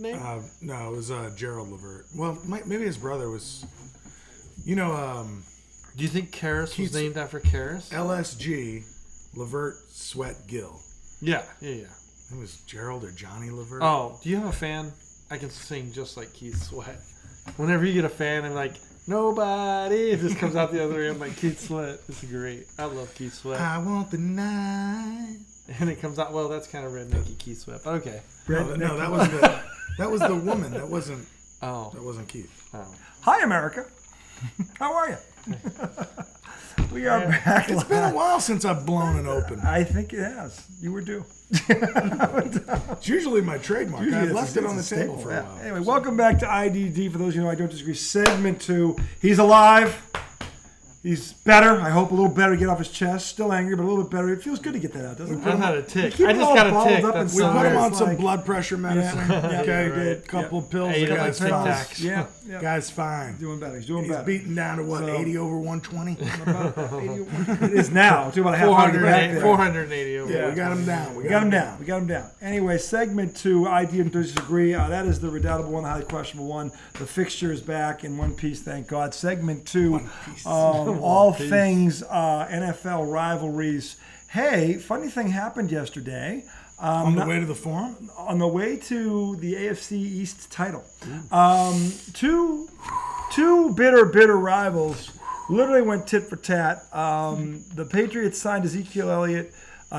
name? No, it was Gerald Levert. Well, maybe his brother was. You know, do you think Karras was named after Karras? LSG, Levert, Sweat, Gill. Yeah. It was Gerald or Johnny Levert. Oh, do you have a fan? I can sing just like Keith Sweat. Whenever you get a fan, I'm like, nobody. It just comes out the other end like Keith Sweat. It's great. I love Keith Sweat. I want the night. And it comes out. Well, that's kind of rednecky Keith Sweat, but okay. No, that was the woman. That wasn't. Oh, that wasn't Keith. Oh. Hi, America. How are you? We are back. It's been a while since I've blown an open. I think it has. You were due. It's usually my trademark. Usually I've left it on the table staple, for a while. Anyway, welcome back to IDD. For those of you who know, I don't disagree. Segment 2. He's alive. He's better. I hope a little better to get off his chest. Still angry, but a little bit better. It feels good to get that out, doesn't it? I've had a tick. I just got a tick. We put him on some blood pressure medicine. Yeah. Okay, Right. did a couple pills. Ate The it like guy's Tic fine. Tacs. Yeah. Guy's fine. He's doing better. He's doing He's better. beaten down to what, 80 over 120? It is now. It's about a half hour back there. 480 over. Yeah, we got him down. We got him down. Anyway, segment 2, ID and disagree. That is the redoubtable one, the highly questionable one. The fixture is back in one piece, thank God. Segment 2, all things NFL rivalries. Hey, funny thing happened yesterday. On the way to the forum? On the way to the AFC East title. Two bitter rivals literally went tit for tat. The Patriots signed Ezekiel Elliott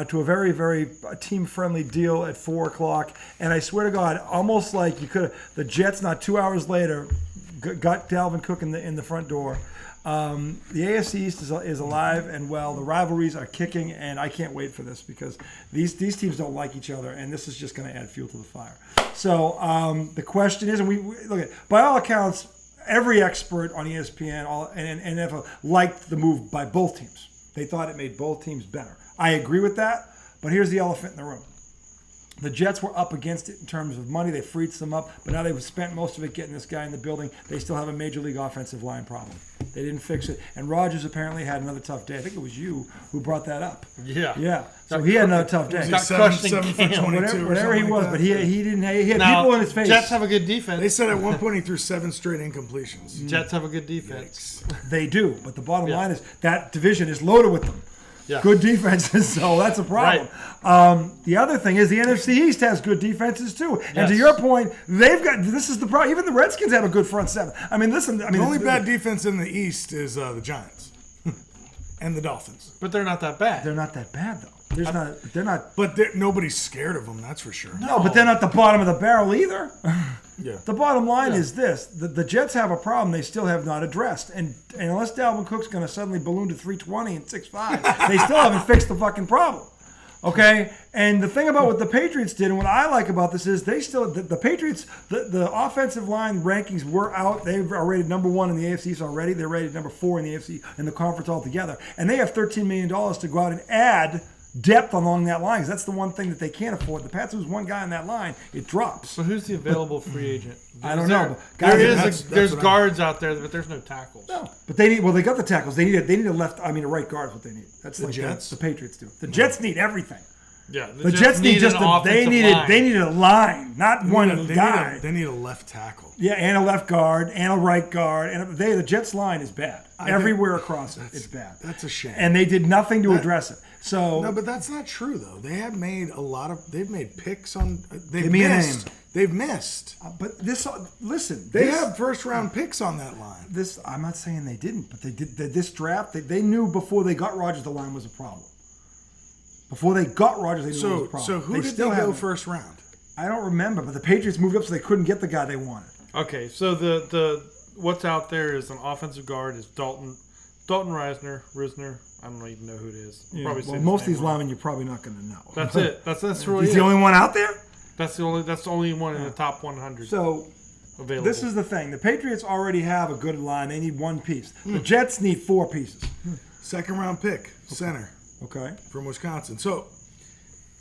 to a very, very team-friendly deal at 4 o'clock. And I swear to God, almost like you could have, the Jets not 2 hours later got Dalvin Cook in the front door. The AFC East is alive and well. The rivalries are kicking, and I can't wait for this because these teams don't like each other, and this is just going to add fuel to the fire. So the question is, and we look at, by all accounts, every expert on ESPN and NFL liked the move by both teams. They thought it made both teams better. I agree with that, but here's the elephant in the room. The Jets were up against it in terms of money. They freed some up, but now they've spent most of it getting this guy in the building. They still have a major league offensive line problem. They didn't fix it. And Rodgers apparently had another tough day. I think it was you who brought that up. Yeah. So he had another tough day. Got crushed in 7 for camp. 22 Whatever he was, like but that. he didn't. He had Now, people in his face. Jets have a good defense. They said at one point he threw 7 straight incompletions. Jets have a good defense. They do, but the bottom line is that division is loaded with them. Yeah. Good defenses, so that's a problem. Right. The other thing is the NFC East has good defenses too. And to Yes. your point, they've got, this is the problem. Even the Redskins have a good front seven. I mean, listen. The only bad defense in the East is the Giants and the Dolphins. But they're not that bad. They're not that bad though. They're not. But nobody's scared of them, that's for sure. No, but they're not the bottom of the barrel either. Yeah. The bottom line is this: the Jets have a problem they still have not addressed, and unless Dalvin Cook's going to suddenly balloon to 320 and 6'5", they still haven't fixed the fucking problem. Okay, and the thing about what the Patriots did, and what I like about this is they still the Patriots the offensive line rankings were out. They are rated number 1 in the AFC East already. They're rated number 4 in the AFC in the conference altogether, and they have $13 million to go out and add depth along that line, because that's the one thing that they can't afford. The Pats lose one guy on that line, it drops. So who's the available free agent? I don't know. There's guards out there, but there's no tackles. No, but they need. Well, they got the tackles. They need a left. I mean, a right guard is what they need. That's The like Jets? the Patriots do. The Jets need everything. Yeah, The Jets need just they needed a line, not one guy. They need a left tackle. Yeah, and a left guard and a right guard, and the Jets line is bad everywhere across it. It's bad. That's a shame. And they did nothing to address it. So No, but that's not true though. They have made they've made picks on. They've Give me a missed. name. They've missed. but this listen, They have first round picks on that line. this. I'm not saying they didn't, but they did. This draft, they knew before they got Rodgers the line was a problem. Before they got Rodgers, they knew it was a problem. So who did they go haven't. first round? I don't remember, but the Patriots moved up so they couldn't get the guy they wanted. Okay, so the what's out there is an offensive guard is Dalton Risner. I don't even know who it is. Well, most of these linemen you're probably not going to know. That's it. That's really He's it. the only one out there? That's the only one in the top 100 So available. this is the thing. The Patriots already have a good line. They need one piece. The Jets need 4 pieces. Second round pick, center Okay. from Wisconsin. So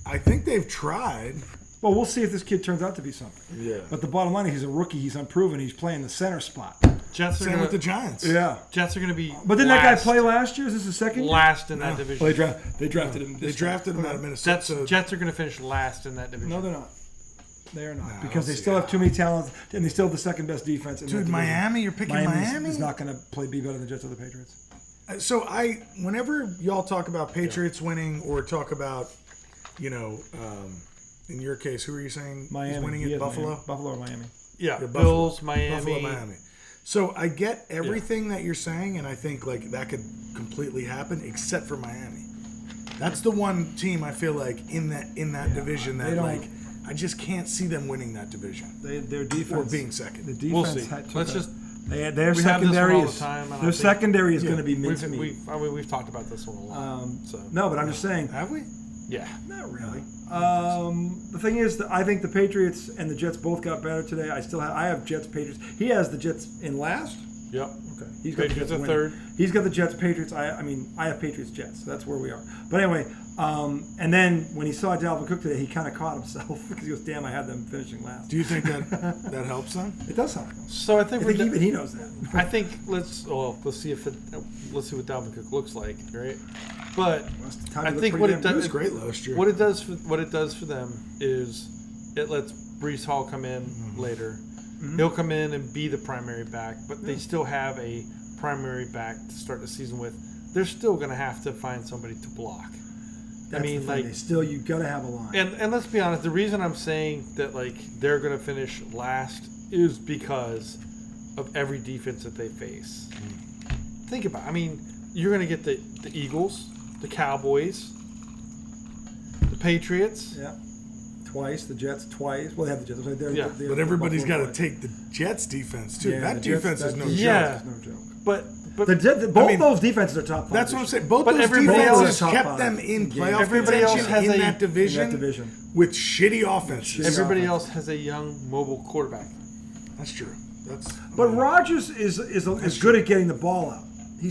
I think they've tried. Well, we'll see if this kid turns out to be something. Yeah. But the bottom line is he's a rookie. He's unproven. He's playing the center spot. Jets are Same gonna, with the Giants. Yeah. Jets are going to be. But didn't that guy last- play last year? Is this his second year? last in that division? Well, they drafted him. They drafted him out of Minnesota. Jets are going to finish last in that division. No, they're not. They are not I because they don't see still how. have too many talents, and they still have the second best defense. In that Dude, division. Miami, you're picking Miami? is not going to be better than the Jets or the Patriots. So whenever y'all talk about Patriots winning or talk about, in your case, who are you saying Miami is winning He at has Buffalo? Miami. Buffalo or Miami. Yeah, Yeah, Bills, Miami. Buffalo, Miami. So I get everything that you're saying, and I think like that could completely happen, except for Miami. That's the one team I feel like in that division they that don't- like I just can't see them winning that division Their defense or being second. The defense. We'll see. took Let's a- just. their We have this secondary one all the is time, and I their think- secondary is going to be We've, mincemeat. we've talked about this one a lot. So No, but I'm just saying. Have we? yeah, Not really. The thing is that I think the Patriots and the Jets both got better today. I have Jets Patriots. He has the Jets in last. yep. Okay. He's got Patriots the are Jets third. winning. He's got the Jets Patriots. I have Patriots Jets. So that's where we are. But anyway, and then when he saw Dalvin Cook today, he kind of caught himself because he goes, "Damn, I had them finishing last." Do you think that helps them? It does help. So I think, I think even he knows that. I think let's see what Dalvin Cook looks like, right? But I think what it He was does, great last year. what it does for them is it lets Brees Hall come in later. He'll come in and be the primary back, but they still have a primary back to start the season with. They're still going to have to find somebody to block. That's the thing. You got to have a line. And let's be honest, the reason I'm saying that like they're going to finish last is because of every defense that they face. Think about it. I mean, you're going to get the Eagles, the Cowboys, the Patriots. Yeah. Twice, the Jets twice. Well, they have the Jets. Yeah. But everybody's got to take the Jets defense too. Yeah, that the Jets- defense is no that- joke. Yeah. It's no joke. But Both those defenses are top five. That's what I'm this year. saying. Both But those everybody defenses else- kept top them five in in playoff Everybody else contention has in a- that division, In that division. with shitty offenses. everybody offense. else has a young, mobile quarterback. That's true. But Rodgers is good at getting the ball out. He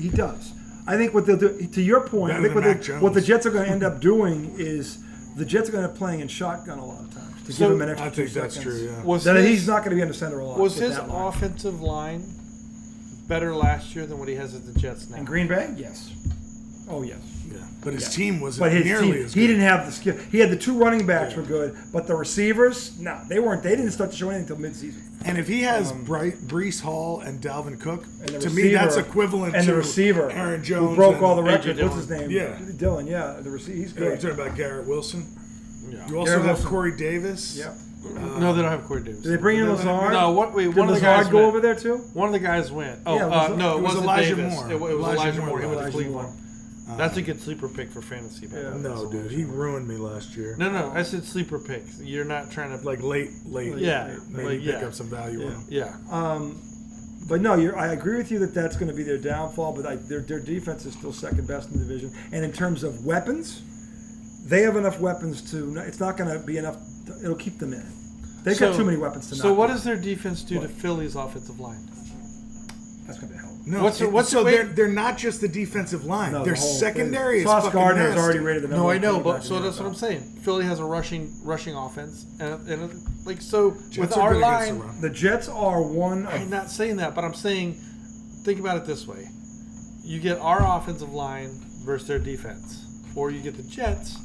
does. I think what they'll do, to your point, I Better think than Mac Jones. what the Jets are going to end up doing is the Jets are going to end up playing in shotgun a lot of times to So- give him an extra I think 2 that's seconds. true. Yeah. Was Then his, he's not going to be under center a lot. was with his that line. offensive line better last year than what he has at the Jets now? In Green Bay? Yes. Oh, yes. Yeah. But his team wasn't But his nearly team, as he good. didn't have the skill. He had the 2 running backs were good, but the receivers, no, they weren't. They didn't start to show anything until midseason. And if he has Brees Hall and Dalvin Cook, And the to me that's receiver- equivalent and to the receiver Aaron Jones, who broke and- all the AJ records. What's his Dillon. name? Yeah. Dillon. Yeah, the receiver. He's Yeah, you're good. talking about Garrett Wilson. Yeah. You also Garrett have Wilson. Corey Davis. Yeah. No, they don't have Corey Davis. Did they bring in Did they- Lazard? No, Did one of the guys Lazard go went. over there too? One of the guys went. Oh, Yeah, Lazard- no, it it was wasn't Elijah Davis. Moore. It was Elijah Elijah Moore. Moore. He went to Elijah Cleveland. Moore. That's a good sleeper pick for fantasy. by the way. No, dude, he ruined me last year. No, I said sleeper picks. You're not trying to Like late. Yeah, Maybe like, pick yeah. up some value on him. Yeah. But no, I agree with you that that's going to be their downfall. But their defense is still second best in the division. And in terms of weapons, they have enough weapons to. It's not going to be enough. It'll keep them in. They've got too many weapons to. So knock what them. does their defense do to What? Philly's offensive line? That's going to help. No, What's so the way- they're not just the defensive line. No, their the whole secondary thing. is Sauce fucking Gardner is nasty. already rated the number No, I one know, quarterback but so in the that's what I'm NFL. saying. Philly has a rushing offense, and like so Jets with are our good against the line. run. The Jets are one I'm of. not saying that, but I'm saying, think about it this way: you get our offensive line versus their defense, or you get the Jets.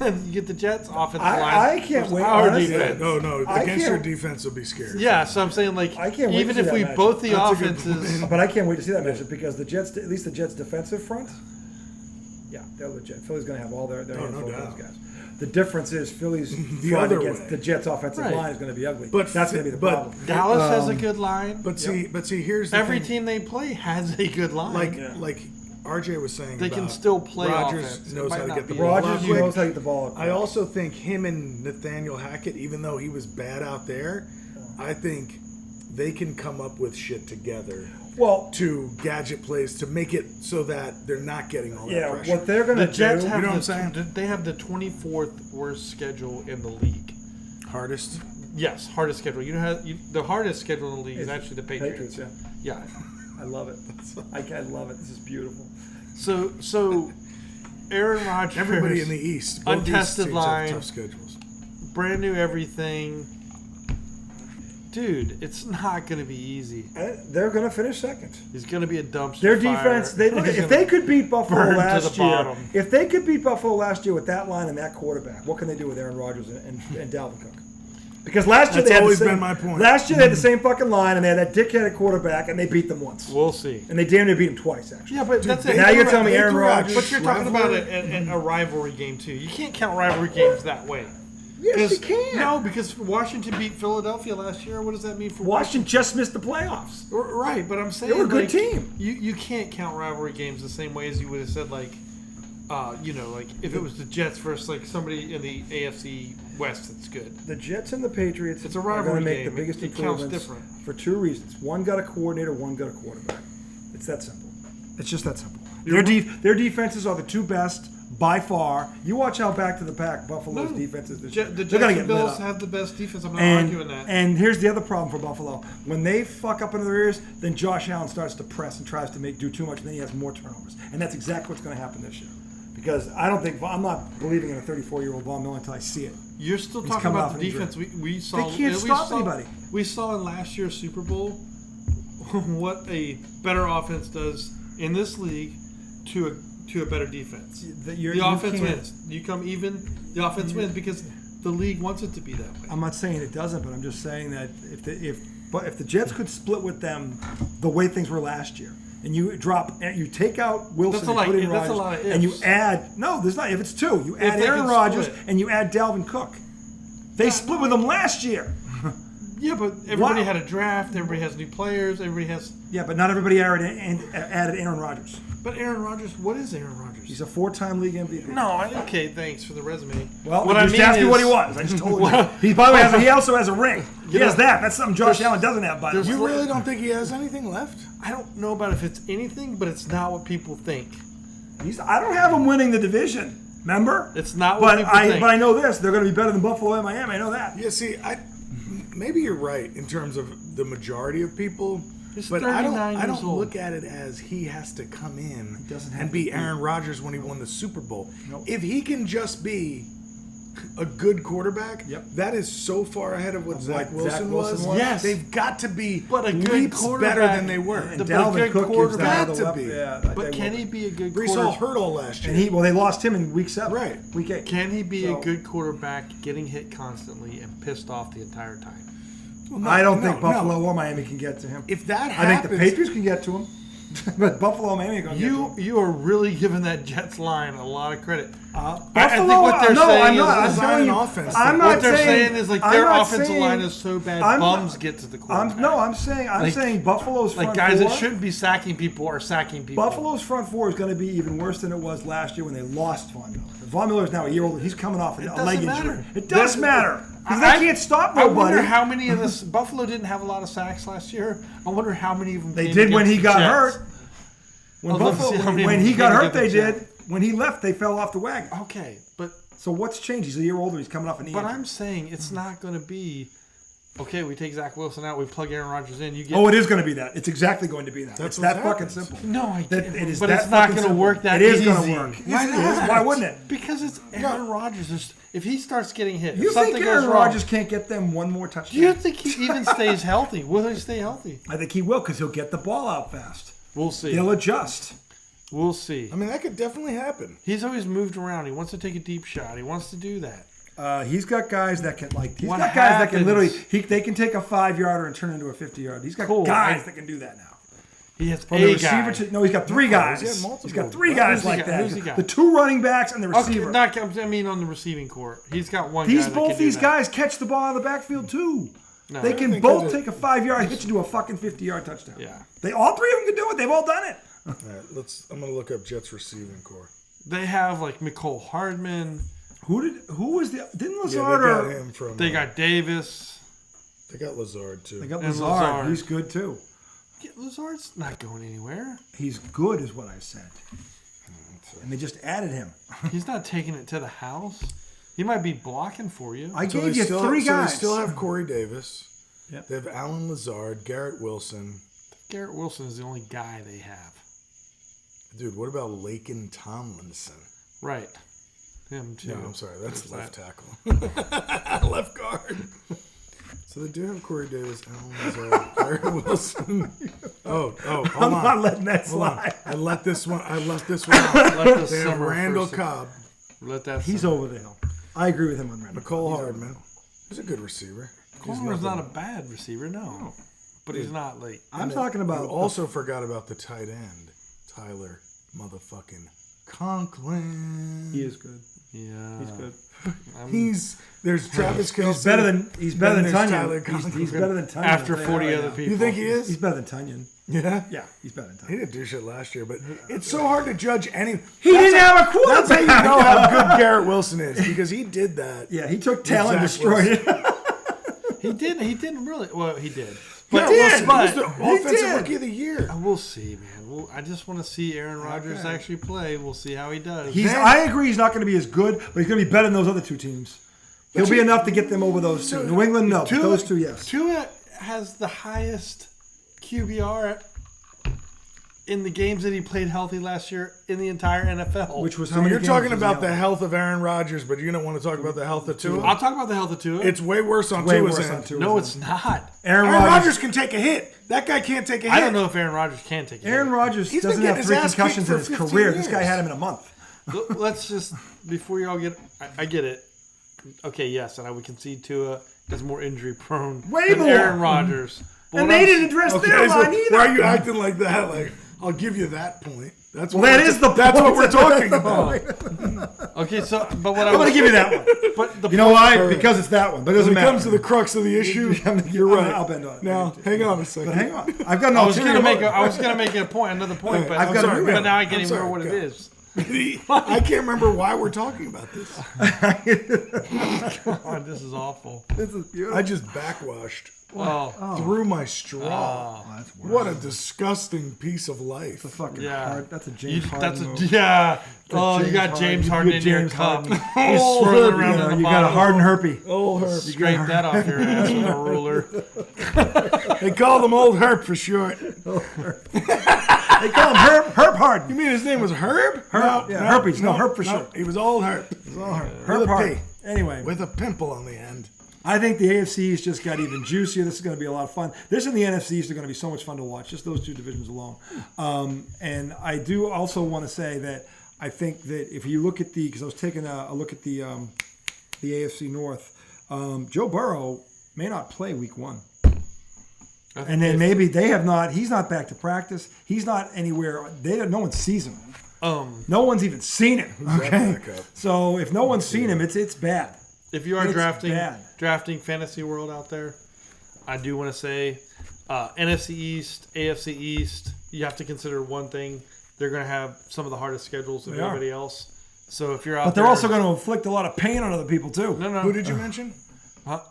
You get the Jets offensive line. I can't versus wait, Our honestly. Yeah, defense. no, I against your can't- defense will be scary. Yeah, so I'm saying like I can't wait even to see if that we matchup. both the That's a good offenses. But I can't wait to see that matchup because the Jets, at least the Jets' defensive front, yeah, they're legit. Philly's going to have all their hands no full of doubt. those guys. The difference is Philly's The front other against way. the Jets' offensive Right. line is going to be ugly. But- That's going to be the but- problem. Dallas has a good line. But see, here's the Every thing. team they play has a good line. like RJ was saying, They can about still play Rodgers offense. It knows might how to not get the be- ball out Rodgers quick. knows how to get the ball. I also think him and Nathaniel Hackett, even though he was bad out there, I think they can come up with shit together well, to gadget plays to make it so that they're not getting all that yeah, pressure. what they're going The to Jets do. have know what I'm the, saying? they have the 24th worst schedule in the league. Hardest. Yes, hardest schedule. You know how the hardest schedule in the league is It's actually the Patriots. yeah. Yeah. I love it. I love it. This is beautiful. So Aaron Rodgers, Everybody in the East, both these untested teams line. have tough schedules. brand new everything. Dude, it's not going to be easy. They're going to finish second. He's going to be a dumpster Their fire. defense, if they could beat Buffalo burn to last the year, bottom. if they could beat Buffalo last year with that line and that quarterback, what can they do with Aaron Rodgers and Dalvin Cook? Because last year That's they had always the same, been my point. Last year they had the same fucking line and they had that dickheaded quarterback and they beat them once. We'll see. And they damn near beat him twice, actually. Yeah, but that's it. Now you're telling me Aaron threw out Rodgers. But you're talking about rivalry. a rivalry game, too. You can't count rivalry games that way. Yes, you can. No, because Washington beat Philadelphia last year. What does that mean for Washington just missed the playoffs. Right, but I'm saying They were a good like, team. You can't count rivalry games the same way as you would have said like if it was the Jets versus like somebody in the AFC West that's good. The Jets and the Patriots It's a are going to rivalry make game. the biggest It counts improvements different. for two reasons. One got a coordinator, one got a quarterback. It's that simple. It's just that simple. Their defenses are the two best by far. You watch how back to the pack Buffalo's defense is this year. The They're going Jets to and get lit Bills up. have the best defense. I'm not arguing that. And here's the other problem for Buffalo. When they fuck up into their ears, then Josh Allen starts to press and tries to do too much, and then he has more turnovers. And that's exactly what's going to happen this year. Because I'm not believing in a 34-year-old Von Miller until I see it. You're still He's talking coming about off the an defense. We saw. They can't stop anybody. We saw in last year's Super Bowl what a better offense does in this league to a better defense. The offense wins. You come even, the offense wins because the league wants it to be that way. I'm not saying it doesn't, but I'm just saying that if the Jets could split with them the way things were last year, and you take out Wilson and put in that's a Rodgers, lot of and you ifs. add there's not if it's two, you add they Aaron can Rodgers split. and you add Dalvin Cook. They split with them last year. Yeah, but everybody had a draft. Everybody has new players. Everybody has. Yeah, but not everybody added Aaron Rodgers. But Aaron Rodgers, what is Aaron Rodgers? He's a 4-time league MVP. No, okay, thanks for the resume. Well, what I I just mean asked you is, what he was. I just told you. He, by the way, he also has a ring. He has that. That's something Josh Allen doesn't have, by the way. You really don't think he has anything left? I don't know about if it's anything, but it's not what people think. I don't have him winning the division. Remember? It's not what people think. But I know this. They're going to be better than Buffalo and Miami. I know that. Yeah, see, maybe you're right in terms of the majority of people. He's But I 39 don't years old. look at it as he has to come in doesn't have and to be be. Aaron Rodgers when he won the Super Bowl. Nope. If he can just be a good quarterback, Yep. that is so far ahead of what Zach Zach Wilson Wilson was. was. Yes. They've got to be But a good leaps better quarterback- than they were. And But a Dalvin good Cook gives quarterback them to the be. But can he be a good Brees Hall quarterback? hurt all last year. And they lost him in week 7. Right. Week 8. Can he be So- a good quarterback getting hit constantly and pissed off the entire time? Well, no, I don't no, think Buffalo no. or Miami can get to him. If that I happens, think the Patriots can get to him. But Buffalo and Miami are going to get to him. You are really giving that Jets line a lot of credit. Buffalo, I think what they're saying I'm is not. I'm design telling an you, offense. I'm What not they're saying, saying is like I'm their not offensive saying- line is so bad, I'm bums not- get to the quarterback. I'm Like- saying Buffalo's front Like guys four. that shouldn't be sacking people are sacking people. Buffalo's front four is going to be even worse than it was last year when they lost Von Miller. Von Miller is now a year old. He's coming off a doesn't leg matter. injury. It does That- matter because I they can't stop I nobody. wonder how many of this Buffalo didn't have a lot of sacks last year. I wonder how many of them They came did when against he the got Jets. hurt. When I'd love to see Buffalo, how many when of he them got came hurt, they against the did. When he left, they fell off the wagon. Okay, but So what's changed? He's a year older. He's coming off a knee injury. I'm saying it's not going to be. Okay, we take Zach Wilson out. We plug Aaron Rodgers in. You get. Oh, it is going to be that. It's exactly going to be that. That's It's what that fucking happens. simple. No, I That, get it is but that it's not fucking going to simple. work that It is easy. going to work. Why Yes, it is. not? Why wouldn't it? Because it's Aaron Rodgers. If he starts getting hit, You if something think goes Aaron wrong, Rodgers can't get them one more touchdown? Do you think he even stays healthy? Will he stay healthy? I think he will because he'll get the ball out fast. We'll see. They'll adjust. We'll see. I mean, that could definitely happen. He's always moved around. He wants to take a deep shot. He wants to do that. He's got guys that can He's What got guys that can happens- literally. They can take a 5-yarder and turn it into a 50-yard. He's got Cool. guys that can do that now. He has From the a receiver guy. to he's got 3 guys. he's got multiple. He's got 3 Who's guys the like guy? that. Who's the guy? The 2 running backs and the Okay, receiver. I mean on the receiving court. He's got one These guy that both can do these that. guys catch the ball out of the backfield too. No. They I can think both they take a 5-yard hitch into a fucking 50-yard touchdown. Yeah. They all 3 of them can do it. They've all done it. All right, I'm going to look up Jets receiving core. They have like Mecole Hardman. Who was the didn't Yeah, Lazard they got or him from. They got Davis. They got Lazard too. they got and Lazard. Lazard. He's good too. Yeah, Lazard's not going anywhere. He's good is what I said. And they just added him. He's not taking it to the house. He might be blocking for you. I So gave they you still, 3 so guys. they still have Corey Davis. Yep. They have Alan Lazard, Garrett Wilson. Garrett Wilson is the only guy they have. Dude, what about Laken Tomlinson? Right. Him too. No, I'm sorry, that's Who's left that? tackle. Left guard. So they do have Corey Davis, Alan Lazard, Garrett Wilson. Hold I'm on. not letting that Hold on. slide. I left this one out. Let the They have summer Randall first- Cobb, Let that. He's over the hill. I agree with him on Randall. Nicole Hardman. He's a good receiver. Coleman's not a bad receiver, no. But he's not like. I'm talking about. You also forgot about the tight end, Tyler motherfucking Conklin. He is good. Yeah. He's good. There's Travis Kelce. He's better than there's Tyler Tunyon. Conklin. He's better than Tunyon. After I'll tell you 40 that right other now. people. You think he is? He's better than Tunyon. Yeah. Yeah, he's better than He Tunyon. didn't do shit last year, but it's so hard to judge any. He didn't have a quarterback. That's how you know how good Garrett Wilson is because he did that. Yeah, he took talent, Zach destroyed it. He didn't really. Well, he did. But did, Wilson was the but he offensive did. rookie of the year. We'll see, man. I just want to see Aaron Rodgers actually play. We'll see how he does. I agree he's not going to be as good, but he's going to be better than those other two teams. He'll be enough to get them over those two. New England, no. But those two, yes. Tua has the highest QBR in the games that he played healthy last year in the entire NFL. Which was how So many you're games talking was he about out? the health of Aaron Rodgers, but you don't want to talk about the health of Tua? I'll talk about the health of Tua. It's way worse on way Tua's worse end. on Tua's no, end. it's not. Aaron Aaron Rodgers. Rodgers can take a hit. That guy can't take a hit. I don't know if Aaron Rodgers can take it. Aaron Rodgers He's been doesn't getting have his 3 ass concussions in kicked his for 15 career. This guy years. had him in a month. Let's just, before y'all get, I get it. Okay, yes, and I would concede Tua is more injury prone Way than more. Aaron Rodgers. But And what they I'm- didn't address their so line either. why are you acting like that? Like, I'll give you that point. That's Well, what that we're- is the That's point. what we're talking about. Okay, so, but what I'm going to give you that one. But the You know why? Perfect. Because it's that one. But it When doesn't it matter. comes to the crux of the issue, you're right. I'll bend on it. Now, hang on a second. But hang on. I've got an I was gonna ulterior make motive. I was gonna make a point, another point, but I've got a but real- now I can't I'm even sorry, remember what go. it is. I can't remember why we're talking about this. God, this is awful. This is beautiful. I just backwashed Oh, through my straw. Oh, that's worse. What a disgusting piece of life. Fucking yeah. hard. That's a James Harden That's a move. yeah. Oh, you James got Harden. James You Harden get in your James cup. Harden. He's Oh, swirling you around You, in the you got a bottle. Harden herpy. Old Herb. Scrape that off your ass with a ruler. They call him Old Herb for short. They call him Herb Harden. You mean his name was Herb? Herb, yeah, Herpes. No, Herb for no, short. He was Old Herb. Herb With a Harden. P. Anyway, With a pimple on the end. I think the AFC East just got even juicier. This is going to be a lot of fun. This and the NFC East are going to be so much fun to watch, just those two divisions alone. And I do also want to say that I think that if you look at because I was taking a look at the AFC North, Joe Burrow may not play week 1. And then maybe they have not. He's not back to practice. He's not anywhere. No one sees him. No one's even seen him. Okay. back up? So if no one's seen him, it's bad. If you are It's drafting bad. fantasy world out there, I do want to say NFC East, AFC East. You have to consider one thing: they're going to have some of the hardest schedules of They are. everybody else. So if you're out, But they're there, also going to inflict a lot of pain on other people too. no. Who did you mention?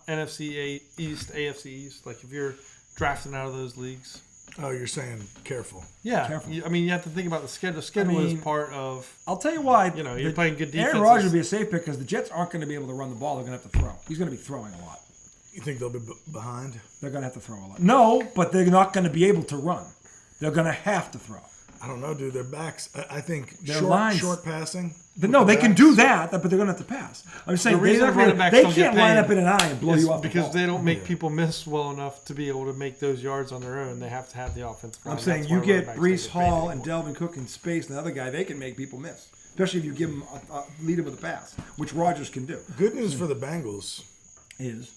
NFC East, AFC East. Like if you're drafting out of those leagues. Oh, you're saying careful. Yeah, Careful. I mean you have to think about the schedule. Schedule is mean, part of. I'll tell you why. You're playing good defenses. Aaron Rodgers would be a safe pick because the Jets aren't going to be able to run the ball. They're going to have to throw. He's going to be throwing a lot. You think they'll be behind? They're going to have to throw a lot. No, but they're not going to be able to run. They're going to have to throw. I don't know, dude. Their backs. I think Their lines. short passing. But no, they can do that, but they're going to have to pass. I'm saying The reason running backs don't get can't line paid up in an eye and blow It's you off the because ball. they don't make people miss well enough to be able to make those yards on their own. They have to have the offensive line. I'm saying That's you why running get backs Brees don't get paid Hall and anymore. Delvin Cook in space, and the other guy, they can make people miss. Especially if you give them lead them with a pass, which Rodgers can do. Good news for the Bengals. Is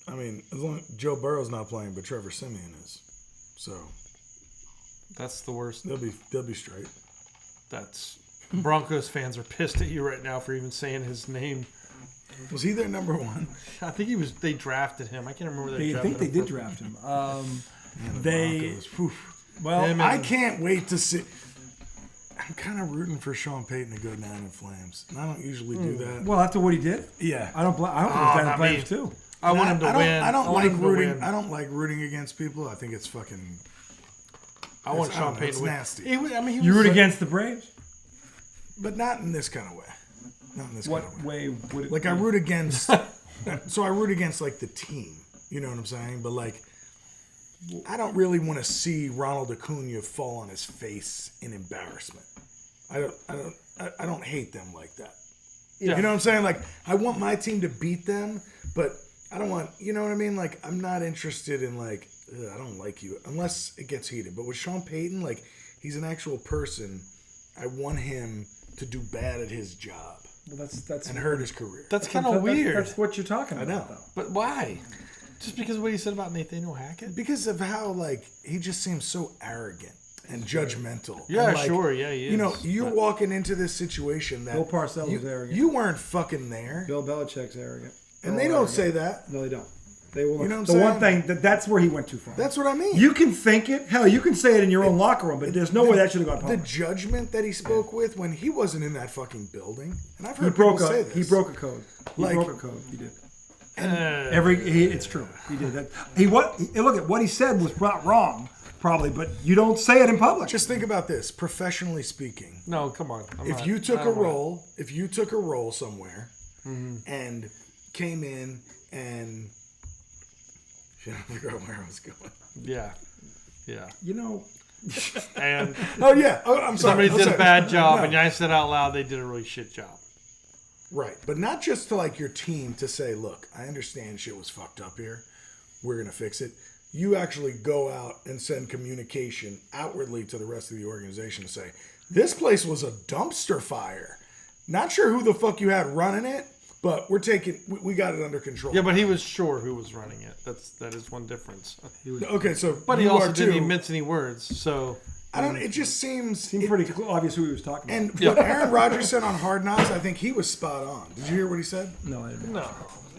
I mean, as long as Joe Burrow's not playing, but Trevor Siemian is, so That's the worst. they'll be straight. That's Broncos fans are pissed at you right now for even saying his name. Was he their number one? I think he was. They drafted him. I can't remember where they drafted think they him did from. draft him. The They Broncos. Whew. well, Him and- I can't wait to see. I'm kind of rooting for Sean Payton to go down in flames, and I don't usually do that. well after what he did, Yeah, I hope he was down in not flames me. too. I want him to win. I don't want like him to rooting. win. I don't like rooting against people. I think it's fucking. I want I Sean don't know, Payton it's to win. nasty. He was- You root like- against the Braves? But not in this kind of way. Not in this kind What of way. way would it? Like I root against. So I root against like the team. You know what I'm saying? But like, I don't really want to see Ronald Acuna fall on his face in embarrassment. I don't hate them like that. Yeah. You know what I'm saying? Like I want my team to beat them, but I don't want, you know what I mean? Like, I'm not interested in like, I don't like you unless it gets heated. But with Sean Payton, like, he's an actual person. I want him to do bad at his job. Well, that's and hurt his career. That's kind of weird. That's what you're talking about, know. though. But why? Just because of what he said about Nathaniel Hackett? Because of how, like, he just seems so arrogant and judgmental. Yeah, and, like, sure. Yeah, he is. You know, you're walking into this situation that Bill Parcells is arrogant. You weren't fucking there. Bill Belichick's arrogant. And they don't say that. No, they don't. They will. You know what I'm the saying? one thing that's where he went too far. That's what I mean. You can think it. Hell, you can say it in your own locker room, but there's no way that should have gone The public. judgment that he spoke with when he wasn't in that fucking building, and I've He heard broke people say this. He broke a code. He Like- broke a code. He did. Uh, It's true. He did that. Look at what he said was not wrong, probably, but you don't say it in public. Just think about this, professionally speaking. no, come on. If you took a role somewhere and came in and shit, I forgot where I was going. Yeah. Yeah. You know, And Oh yeah. Oh, I'm sorry. somebody I'm did sorry. a bad job, No. and I said out loud they did a really shit job. Right, but not just to like your team to say, look, I understand shit was fucked up here. We're gonna fix it. You actually go out and send communication outwardly to the rest of the organization to say, this place was a dumpster fire. Not sure who the fuck you had running it, but we got it under control. Yeah, but he was sure who was running it. That is one difference. Okay, so But he you also are didn't too. even mince any words. So I don't. It just seems. seemed pretty obvious who he was talking about. And what Aaron Rodgers said on Hard Knocks, I think he was spot on. Did you hear what he said? No, I didn't. no.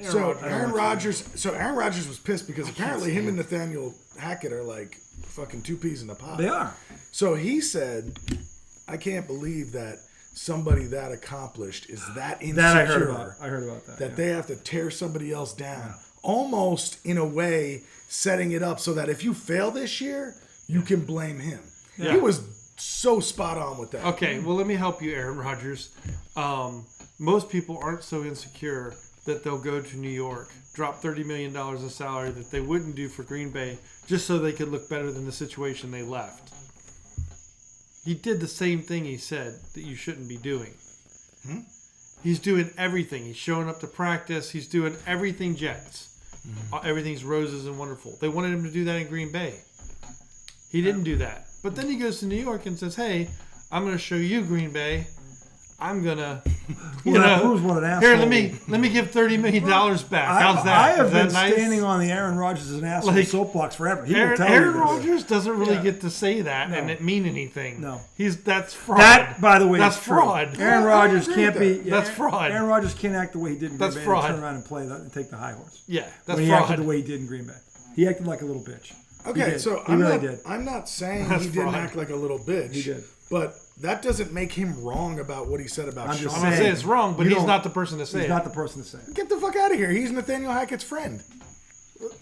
So Aaron Rodgers was pissed because apparently him and Nathaniel Hackett are like fucking two peas in a pod. They are. So he said, "I can't believe that somebody that accomplished is that insecure That I heard about. I heard about that. that yeah. they have to tear somebody else down, almost in a way setting it up so that if you fail this year, you can blame him." Yeah. He was so spot on with that. Okay, well, let me help you, Aaron Rodgers. Most people aren't so insecure that they'll go to New York, drop $30 million of salary that they wouldn't do for Green Bay just so they could look better than the situation they left. He did the same thing he said that you shouldn't be doing. He's doing everything. He's showing up to practice. He's doing everything Jets. Everything's roses and wonderful. They wanted him to do that in Green Bay. He didn't do that. But then he goes to New York and says, hey, I'm going to show you Green Bay. I'm going to, that proves what an here, asshole. let me give $30 million back. How's that? I have Is that been nice? standing on the Aaron Rodgers as an asshole Like, soapbox forever. He will Aaron, tell Aaron you this. Rodgers doesn't really Yeah. get to say that and it mean anything. No. That's fraud. That, by the way, that's is true. fraud. Aaron I Rodgers agree can't with be. that. That's fraud. Aaron Rodgers can't act the way he did in Green That's Bay fraud. and turn around and play that and take the high horse. Yeah, that's when he fraud. acted the way he did in Green Bay. He acted like a little bitch. He Okay, did. so he I'm really not. did. I'm not saying That's he didn't fraud. act like a little bitch. He did. But that doesn't make him wrong about what he said about I'm Sean. just I'm going to say saying. it's wrong, but You he's don't- not the person to say He's it. not the person to say it. Get the fuck out of here. He's Nathaniel Hackett's friend.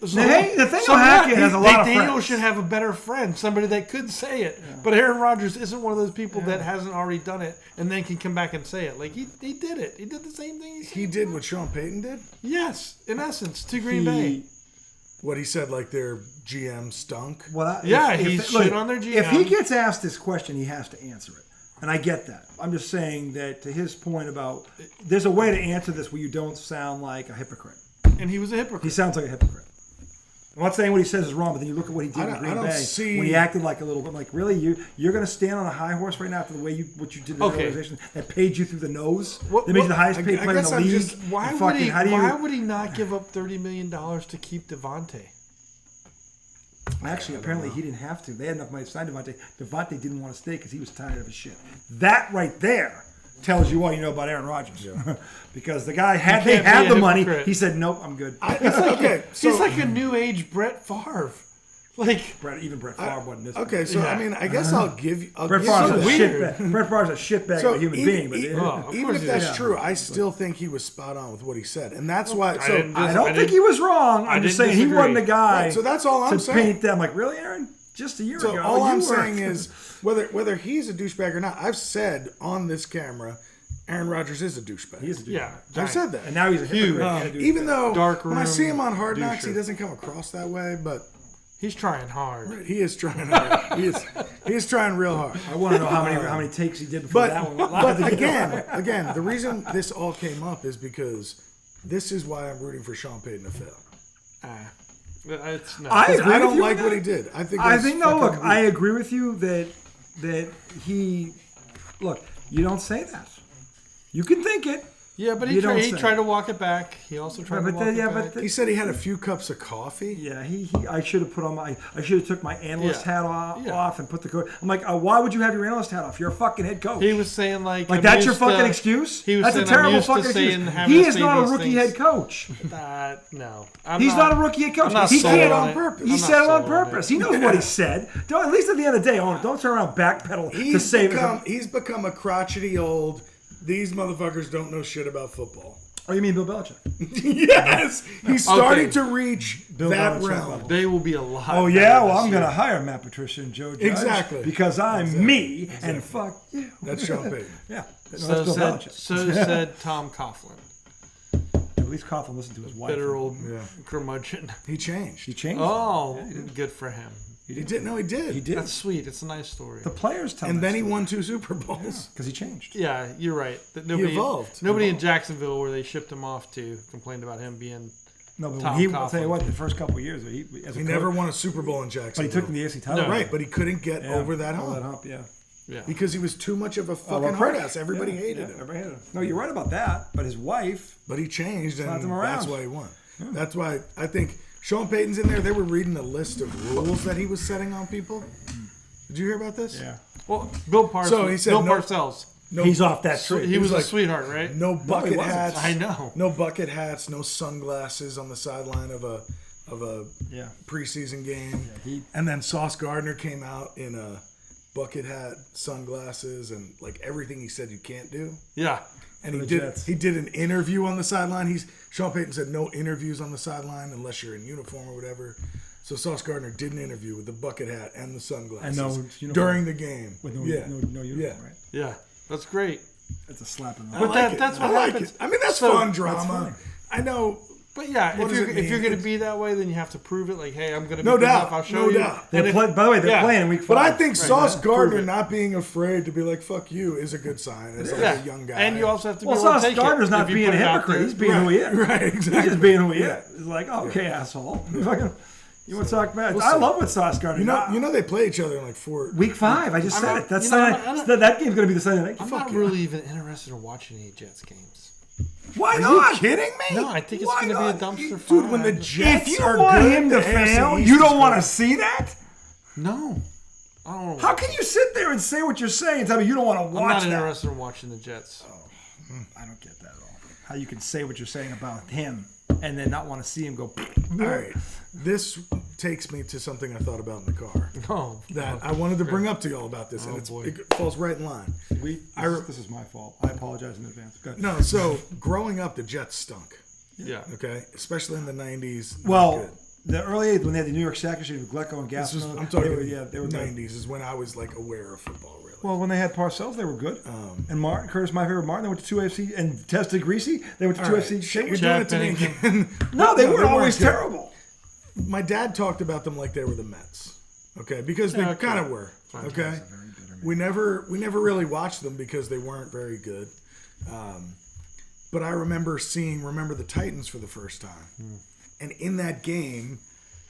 Hey, Nathaniel So Hackett what? has a lot of Nathaniel friends. should have a better friend, somebody that could say it. But Aaron Rodgers isn't one of those people that hasn't already done it and then can come back and say it. Like, he did it. He did the same thing he said. He did what Sean Payton did. Yes, in essence, to Green Bay. What he said, like their GM stunk. He shit on their GM. If he gets asked this question, he has to answer it. And I get that. I'm just saying that to his point about there's a way to answer this where you don't sound like a hypocrite. And he was a He hypocrite. sounds like a hypocrite. I'm not saying what he says is wrong, but then you look at what he did in I Green don't Bay see- when he acted like a little bit like, really, you're going to stand on a high horse right now after the way what you did in the Okay. organization that paid you through the nose, What- that made you what- the highest paid I player in guess the I'm league. just- Why and would fucking, he? how do you? Why would he not give up $30 million to keep Devontae? Actually, apparently he didn't have to. They had enough money to sign Devontae. Devontae didn't want to stay because he was tired of his shit. That right there tells you all you know about Aaron Rodgers. Because the guy had You they can't had be a the money. hypocrite. He said, "Nope, I'm good." Okay, so He's like a new age Brett Favre. Like, Even Brett Favre wasn't this. okay, so Yeah. I mean, I guess I'll give you. Brett give you Favre's a that. weird. shitbag. Brett Favre's a shitbag So of a human even, being. But even, of course even if he that's is. true, I still think he was spot on with what he said, and that's why. I So didn't I dis- don't think he was wrong. I'm just didn't saying he wasn't the disagree. guy. Right, so that's all I'm to saying. paint them like, really, Aaron? Just a year So ago. all you I'm were- saying is whether he's a douchebag or not, I've said on this camera, Aaron Rodgers is a douchebag. he is a douchebag. yeah. I've said that. And now he's a hypocrite. and a douchebag. Even though Dark when I see room him on Hard Knocks, he doucher. doesn't come across that way, but He's trying hard. he is trying hard. he is trying real hard. I want to know how many takes he did before But that one went live. but again, the reason this all came up is because This is why I'm rooting for Sean Payton to fail. It's no. I agree I with don't you like on what that. he did. I think no. Look, I agree with you that he. Look, you don't say that. You can think it. Yeah, but You he don't say. tried to walk it back. He also tried to walk it back. He said he had a few cups of coffee. Yeah, I should have put on I should have took my analyst hat off and put the coat. I'm like, why would you have your analyst hat off? You're a fucking head coach. He was saying like that's your fucking excuse. He was that's a saying, terrible I'm used to fucking saying, excuse. having He to is say not a these rookie things. head coach. No, He's not a rookie head coach. I'm not He sold can't on on purpose. He I'm said not it on sold on purpose. it. He knows what he said. Don't, at least at the end of the day, don't turn around backpedal to save it. He's become a crotchety old. These motherfuckers don't know shit about football. Oh, you mean Bill Belichick? Yes, he's starting Okay. to reach Bill that Belichick realm. level. They will be a lot. Oh better yeah, well this I'm year. gonna hire Matt Patricia and Joe Judge Exactly. because I'm me and fuck you. That's Sean Payton. Yeah, no, So that's Bill Belichick. said Tom Coughlin, At least Coughlin listened to his wife. bitter old Yeah. curmudgeon. He changed. He changed. Oh, good for him. He did. No, he did. He did. That's sweet. It's a nice story. The players tell And then he won 2 Super Bowls. because he changed. Yeah, you're right. That evolved. Nobody in Jacksonville, where they shipped him off to, complained about him being. No, but Tom I'll tell you Coughlin. what, the first couple of years, as a He coach, never won a Super Bowl in but Jacksonville. he took him the AFC title. No. Right, but he couldn't get Yeah, over that over hump. yeah. Yeah. Because he was too much of a Well, fucking prick. hard ass. Everybody Yeah, hated yeah, him. Everybody hated him. No, you're right about that. But his wife, But he changed, and Slapped him around. that's why he won. That's why I think Sean Payton's in there. They were reading a list of rules that he was setting on people. Did you hear about this? Well, Bill Parcells. So he said Bill no- Parcells. No, he's off that tree. He was a like, sweetheart, right? No bucket wasn't. hats. I know. No bucket hats. No sunglasses on the sideline of a Yeah. preseason game. he- And then Sauce Gardner came out in a bucket hat, sunglasses, and like everything he said you can't do. Yeah. And For he the did. Jets. He did an interview on the sideline. Sean Payton said no interviews on the sideline unless you're in uniform or whatever. So Sauce Gardner did an interview with the bucket hat and the sunglasses And no uniform. during the game. With no uniform, Yeah. right? Yeah. That's great. It's a slap in the I But like it. that's what I like happens. it. I mean, that's So- fun That's drama. funny. I know. But yeah, What if does it you're mean? going to be that way, then you have to prove it. Like, hey, I'm going to be No good doubt. enough. I'll show No you. doubt. By the way, they're Yeah. playing in week 5. But I think Sauce yeah. Gardner Prove it. not being afraid to be like "fuck you" is a good sign. As like Yeah. a young guy, And you also have to be well, able to Sauce take Gardner's it. not If you being a put it out hypocrite. there. He's being who he is. right, exactly. He's just being who he Yeah. is. He's like, okay, asshole. Fucking, you want to talk about? We'll I see. love what Sauce Gardner. You know they play each other in like 4 week 5. I just said not- it. That's you know, Sunday, I'm not- that game's going to be the Sunday night. I'm game. not really even interested in watching any Jets games. Why Are not? you kidding me? No, I think it's Why going to be a not? dumpster fire. Dude, when the Jets If you are want good, him to the AFC fail, East you is don't want to good. see that. No. I don't want to How can you sit there and say what you're saying and tell me you don't want to I'm watch not that? interested in watching the Jets. I don't get that at all. How you can say what you're saying about him and then not want to see him go. All right, this takes me to something I thought about in the car Oh. that I wanted to bring up to y'all about this, and boy. it falls right in line. This is my fault. I apologize in advance. Go ahead. No, so growing up, the Jets stunk. Yeah. Okay, especially in the '90s. not Well, good. the early 80s when they had the New York Sack Machine with Glecko and This was, Gaspar. I'm talking they were good. '90s is when I was like aware of football. Really. Well, when they had Parcells, they were good. And Martin, Curtis, my favorite Martin, they went to 2 AFC. And Testa Greasy, they went to 2 All right, AFC. shit, you're Chad doing it to me again. No, they weren't weren't always good. terrible. My dad talked about them like they were the Mets. Okay, because they Yeah, okay. kind of were. Okay, we never really watched them because they weren't very good. But I remember the Titans for the first time, and in that game,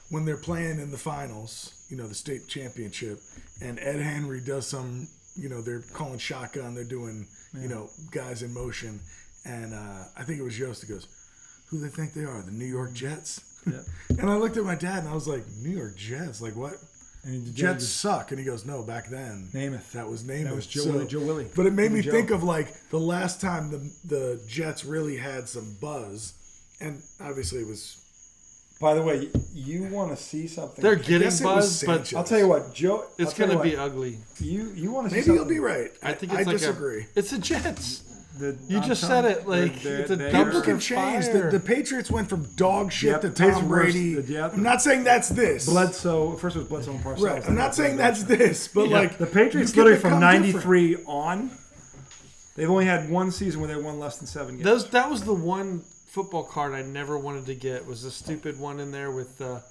when they're playing in the finals, the state championship, and Ed Henry does some, they're calling shotgun, they're doing, guys in motion, and I think it was Yost that goes, "Who do they think they are? The New York Jets?" Yeah. And I looked at my dad and I was like, "New York Jets? Like what? And the Jets suck." And he goes, "No, back then, Namath. that was Namath." That was Joe Willie. But it made me Joe. think of like the last time the Jets really had some buzz, and obviously it was. By the way, you want to see something? They're getting guess it was buzz, but Sanchez. I'll tell you what, Joe. it's going to be ugly. You want to see Maybe something? you'll be right. I think I it's like disagree. It's the Jets. You I'm just telling said you, it. Like, it's a they're- People dumpster can change. fire. The Patriots went from dog shit Yep, to the Patriots Tom were worse. Brady. Yep. I'm not saying that's this. Bledsoe. First it was Bledsoe and Parcells. Right. I'm not saying that's this, but like The Patriots you can literally from become different. '93 on, they've only had one season where they won less than 7 games. That was the one football card I never wanted to get. Was the stupid one in there with the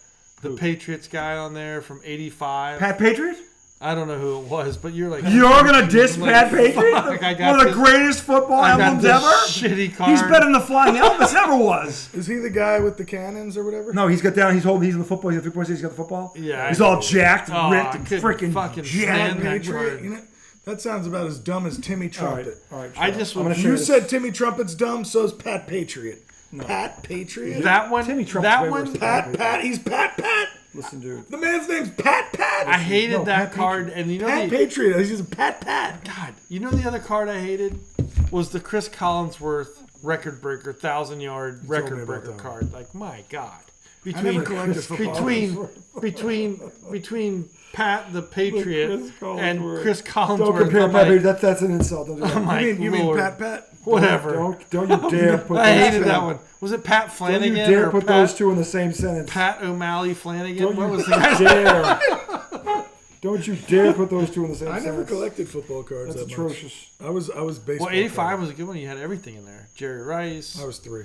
Patriots guy on there from '85. Pat Patriot? I don't know who it was, but you're like... You're going to diss Pat Patriot? Fuck, I got One of the greatest football I got emblems this ever? shitty card. He's better than the Flying Elvis ever was. Is he the guy with the cannons or whatever? No, he's got down. He's in the football. He's got 3 points. He's got the football. Yeah. He's all jacked, Oh, ripped, I and couldn't freaking fucking jacked. stand that Patriot. card. You know, that sounds about as dumb as Timmy Trumpet. All right. I just I'm gonna was- show You this. said Timmy Trumpet's dumb, so's Pat Patriot. Pat Patriot? That one... Timmy Trump's that way one... worse than Pat, he's Pat. Listen, dude. The man's name's Pat. I hated No, that Pat card, and you know Pat the, Patriot. He's just Pat. God, you know the other card I hated was the Chris Collinsworth record breaker, 1,000-yard told me record about breaker that card. Like, my God, never collected football. between Pat the Patriot Chris Collinsworth. and Chris Collinsworth. Don't compare I'm Pat Patriot. like, That's an insult. Don't do that. I'm like, You mean Lord, Pat? whatever. Don't you dare put I those hated two. that one. Was it Pat Don't Flanagan you dare or put Pat, those two in the same sentence. Pat O'Malley Flanagan? Don't What you was the guy's dare. Don't you dare put those two in the same I sentence. never collected football cards That's that atrocious. much. I was baseball. Well, 85 card. was a good one. You had everything in there. Jerry Rice. I was 3.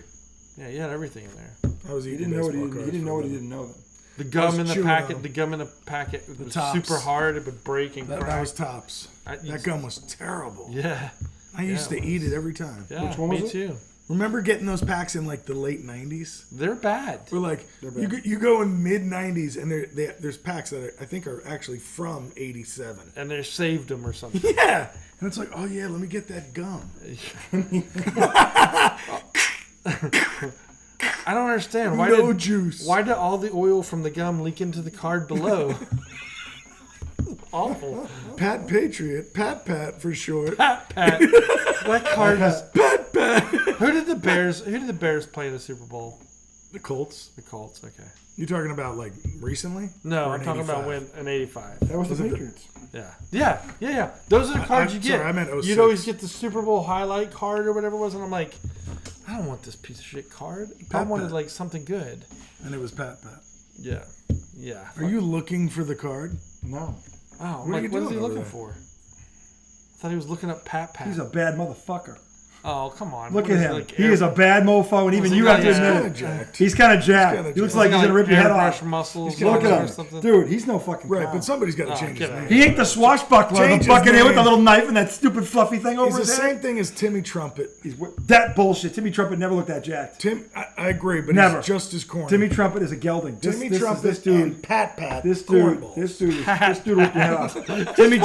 Yeah, you had everything in there. I was He eating didn't know what he baseball didn't. cards He didn't for know a what he living. didn't know. Then. The gum in the chewing packet. on The gum in the packet was tops. super hard. It would break and That crack. was tops. That gum was terrible. Yeah. I used to it eat it every time. Yeah. Which one me was it? too. Remember getting those packs in like the late 90s? They're bad. We're like, you go in mid 90s and there's packs that I think are actually from 87. And they saved them or something. Yeah. And it's like, oh yeah, let me get that gum. I don't understand. Why No did juice. Why did all the oil from the gum leak into the card below? Awful. Pat Patriot. Pat for short. Pat. That card is. Pat. Who did the Bears play in the Super Bowl? The Colts. The Colts. Okay. You talking about like recently? No, Or I'm in talking 85? about when in '85. That was the Was it the- Patriots. Yeah. Those are the cards you get. Sorry, I meant 06. You'd always get the Super Bowl highlight card or whatever it was, and I'm like, I don't want this piece of shit card. I Pat. wanted like something good. And it was Pat. Yeah. Are you looking for the card? No. Oh, I'm What are like, you what is he doing over looking there? for? I thought he was looking up Pat. He's a bad motherfucker. Oh, come on. Look What at is him. like He is a bad mofo, and even Was you he have to like- admit Kinda it. jacked. He's kind of jacked. kinda He looks jacked. like he's gonna rip your head airbrush off. muscles. Look or at him, something. dude. He's no fucking Right, clown. but somebody's got to Oh, change his get out name. of He ain't the swashbuckler, Change the his buccaneer with the name. little knife and that stupid fluffy thing over He's the his head. same thing as Timmy Trumpet. That bullshit. Timmy Trumpet never looked that jacked. I agree, but Never. he's just as corny. Timmy Trumpet is a gelding. Timmy Trumpet This dude. and Pat. This dude will rip your head off. Timmy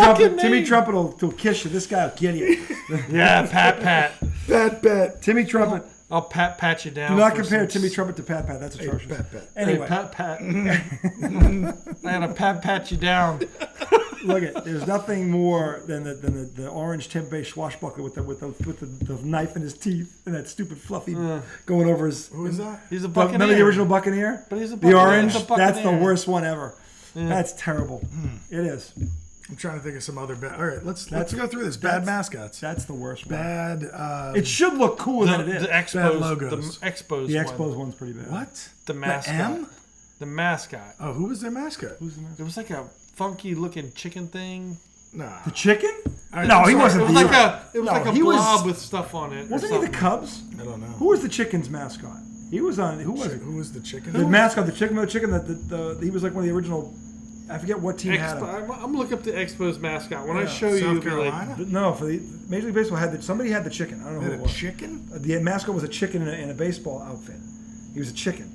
Trumpet will kiss you. This guy will get you. Yeah, Pat. Pat. Timmy Trumpet. I'll pat you down. Do not for compare some- Timmy Trumpet to Pat. That's atrocious. Pat. Anyway, Hey, Pat. I gotta pat you down. look at. There's nothing more than the orange tempeh swashbuckler with the knife in his teeth and that stupid fluffy going over his. Who is that? He's a Buccaneer. Remember the original Buccaneer? But he's a The Buccaneer. orange. He's a That's the Buccaneer. worst one ever. That's terrible. It is. I'm trying to think of some other bad. All right, let's go through this. Bad mascots. That's the worst one. Bad. It should look cooler than it is. The Bad Expos. logos. The Expos. The one. Expos one's pretty bad. What? The mascot. M? The mascot. Oh, who was their mascot? It was like a funky looking chicken thing. Nah. The chicken? I'm No, he sorry. wasn't. It was the- like a No, he was- blob with stuff on it. or Wasn't he the something. Cubs? I don't know. Who was the Chicken's mascot? He was on. Who was it? Who was the chicken? The mascot, the chicken. He was like one of the original. I forget what team had him. I'm looking up the Expos mascot. When I show South you, it'll be like, Carolina? No, for the Major League Baseball somebody had the chicken. I don't know They who had it a was. chicken? The mascot was a chicken in a baseball outfit. He was a chicken.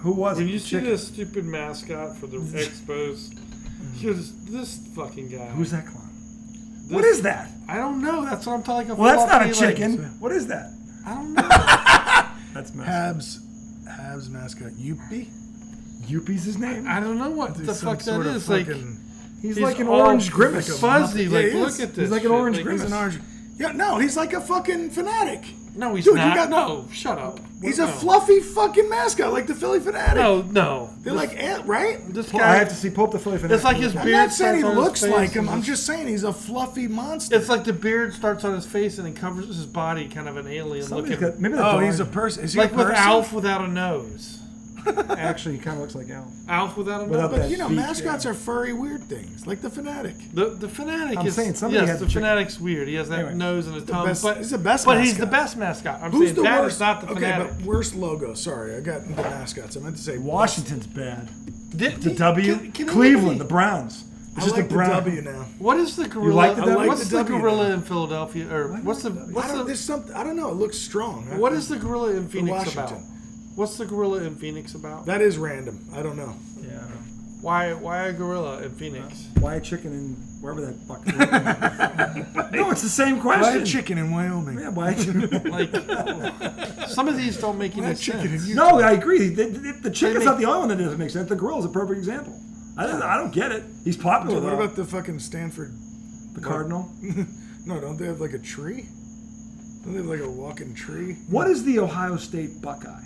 Who was when it? you The see chicken. this stupid mascot for the Expos, here's this fucking guy. Who's that clown? What is that? I don't know. That's what I'm telling you. Well, that's not a chicken. What is that? I don't know. That's mascot. Habs mascot. Youppi? Youppi's his name. I don't know what the Some fuck that sort of is. Like, fucking- He's he's like an all orange grimace. like a fuzzy. Muppet. Like, Yeah, he look is. at this. He's like an shit. orange he's grimace. an orange. Yeah, no, he's like a fucking fanatic. No, he's Dude, you not. got- No, shut up. He's No. a fluffy fucking mascot, like the Philly Fanatic. No. They're like, right? This I guy. have to see Pope the Philly Fanatic. It's like his I'm beard not saying he starts on his looks face like him. and I'm just- just saying he's a fluffy monster. It's like the beard starts on his face and then covers his body, kind of an alien Somebody's looking. got, maybe the Oh, dog. he's a person. Is he Like a with person? Alf without a nose. Actually, he kind of looks like Al. Alf without a Without nose. But you know, Beak, mascots are furry, weird things, like the Fanatic. The fanatic I'm is. saying somebody yes, has the a chicken. fanatic's weird. He has that Anyway. nose and his tongue. best- but he's the best But he's the mascot. best mascot. I'm Who's saying the that worst? is not the Okay, fanatic. but worst logo. Sorry, I got into mascots. I meant to say Washington's bad. Did- The W. can Cleveland, anybody- the Browns. I just a like the brown. W now. What is the gorilla? like the I like what's the the W gorilla now. in Philadelphia? Or what's the There's something. I don't know. It looks strong. what is the gorilla in Phoenix about? Washington. What's the gorilla in Phoenix about? That is random. I don't know. Yeah. Why a gorilla in Phoenix? Why a chicken in wherever that fuck? No, it's the same question. Why a chicken in Wyoming? Yeah, why a chicken? Like some of these don't make Why any a chicken in sense. Utah? No, I agree. The chicken's make- not the only one that doesn't make sense. The gorilla's a perfect example. I don't get it. He's popular. What though. about the fucking Stanford? the cardinal? No, don't they have like a tree? Don't they have like a walking tree? What is the Ohio State Buckeye?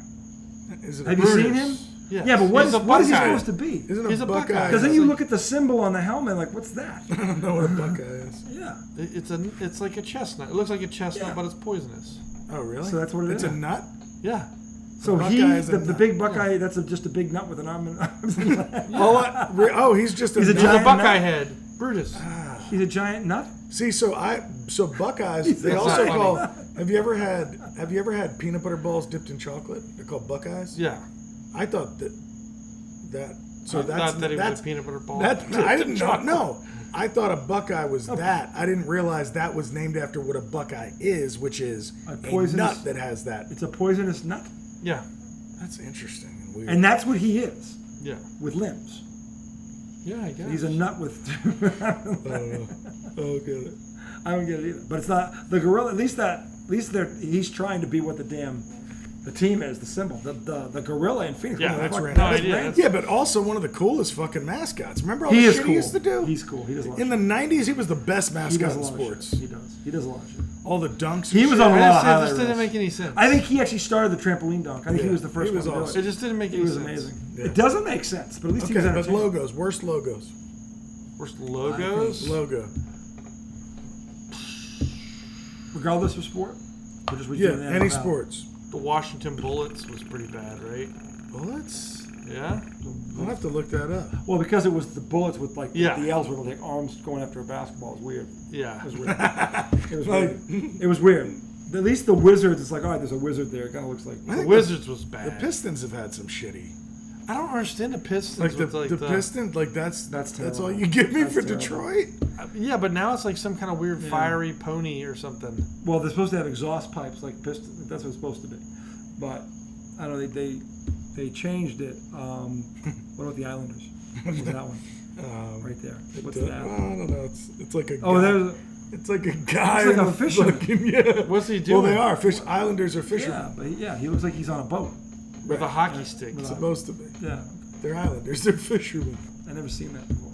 Is it Have a you bird? seen him? Yes. Yeah, but what He's is a what is he Buckeye. supposed to be? Isn't He's a a buckeye? Buckeye. Because then It's you like- look at the symbol on the helmet, like, what's that? I don't know what a buckeye is. Yeah. It's like a chestnut. It looks like a chestnut, Yeah. but it's poisonous. Oh, really? So that's what it it's is. a nut? Yeah. So Buckeye he, is a the nut. big Buckeye, that's just a big nut with an arm and leg. Oh, he's just a He's a nut. He's a giant Buckeye nut. head. Brutus. He's a giant nut. See, so buckeyes. They That's also not call. funny. Have you ever had peanut butter balls dipped in chocolate? They're called buckeyes. Yeah. I thought that. So I that's thought that he was that's a peanut butter ball. that. I didn't know. No, I thought a buckeye was that. I didn't realize that was named after what a buckeye is, which is A a poisonous- nut that has that. It's a poisonous nut. Yeah. That's interesting and weird. And that's what he is, Yeah. with limbs. Yeah, I guess. He's a nut with. Oh, get it. I don't get it either. But it's not the gorilla. At least he's trying to be what the team is, the symbol. The gorilla in Phoenix. Yeah, What the that's fuck? random. No idea. random. Yeah, but also one of the coolest fucking mascots. Remember all He the is shit cool. he used to do? He's cool. He does a lot. In of the '90s, he was the best shit. He mascot does a in lot sports. of shit. He does. He does a lot of shit. All the dunks. He and was shit. on a I lot of just, it highlight just didn't reels. make any sense. I think he actually started the trampoline dunk. I think he Yeah, was the first he was one to awesome. do It just didn't make He any was sense. amazing. Yeah. It doesn't make sense, but at least he was Okay, but entertaining. logos. Worst logos. Worst logos? Logo. Regardless of sport, or just Yeah, doing the any NFL? sports. The Washington Bullets was pretty bad, right? Bullets? Yeah. I'll have to look that up. Well, because it was the bullets with like Yeah. the L's were like arms going after a basketball. It was weird. Yeah. It was weird. It was weird. It was weird. At least the Wizards, it's like, all right, there's a wizard there. It kind of looks like. I The think Wizards was The bad. Pistons have had some shitty. I don't understand the Pistons. Like with the Pistons, like that's terrible. all you give me That's for terrible. Detroit. Yeah, but now it's like some kind of weird Yeah. fiery pony or something. Well, they're supposed to have exhaust pipes like pistons. That's what it's supposed to be. But I don't know. They changed it. What about the Islanders? What was that one? Right there. What's I that? don't know. It's like a. Oh, guy. there's. It's like a guy. It's like in a fisherman. fucking- yeah. What's he Well, doing? they are fish. Islanders are fishermen. Yeah, but he looks like he's on a boat. With a hockey stick. With a- Supposed to be. Yeah, They're Islanders. They're fishermen. I never seen that before.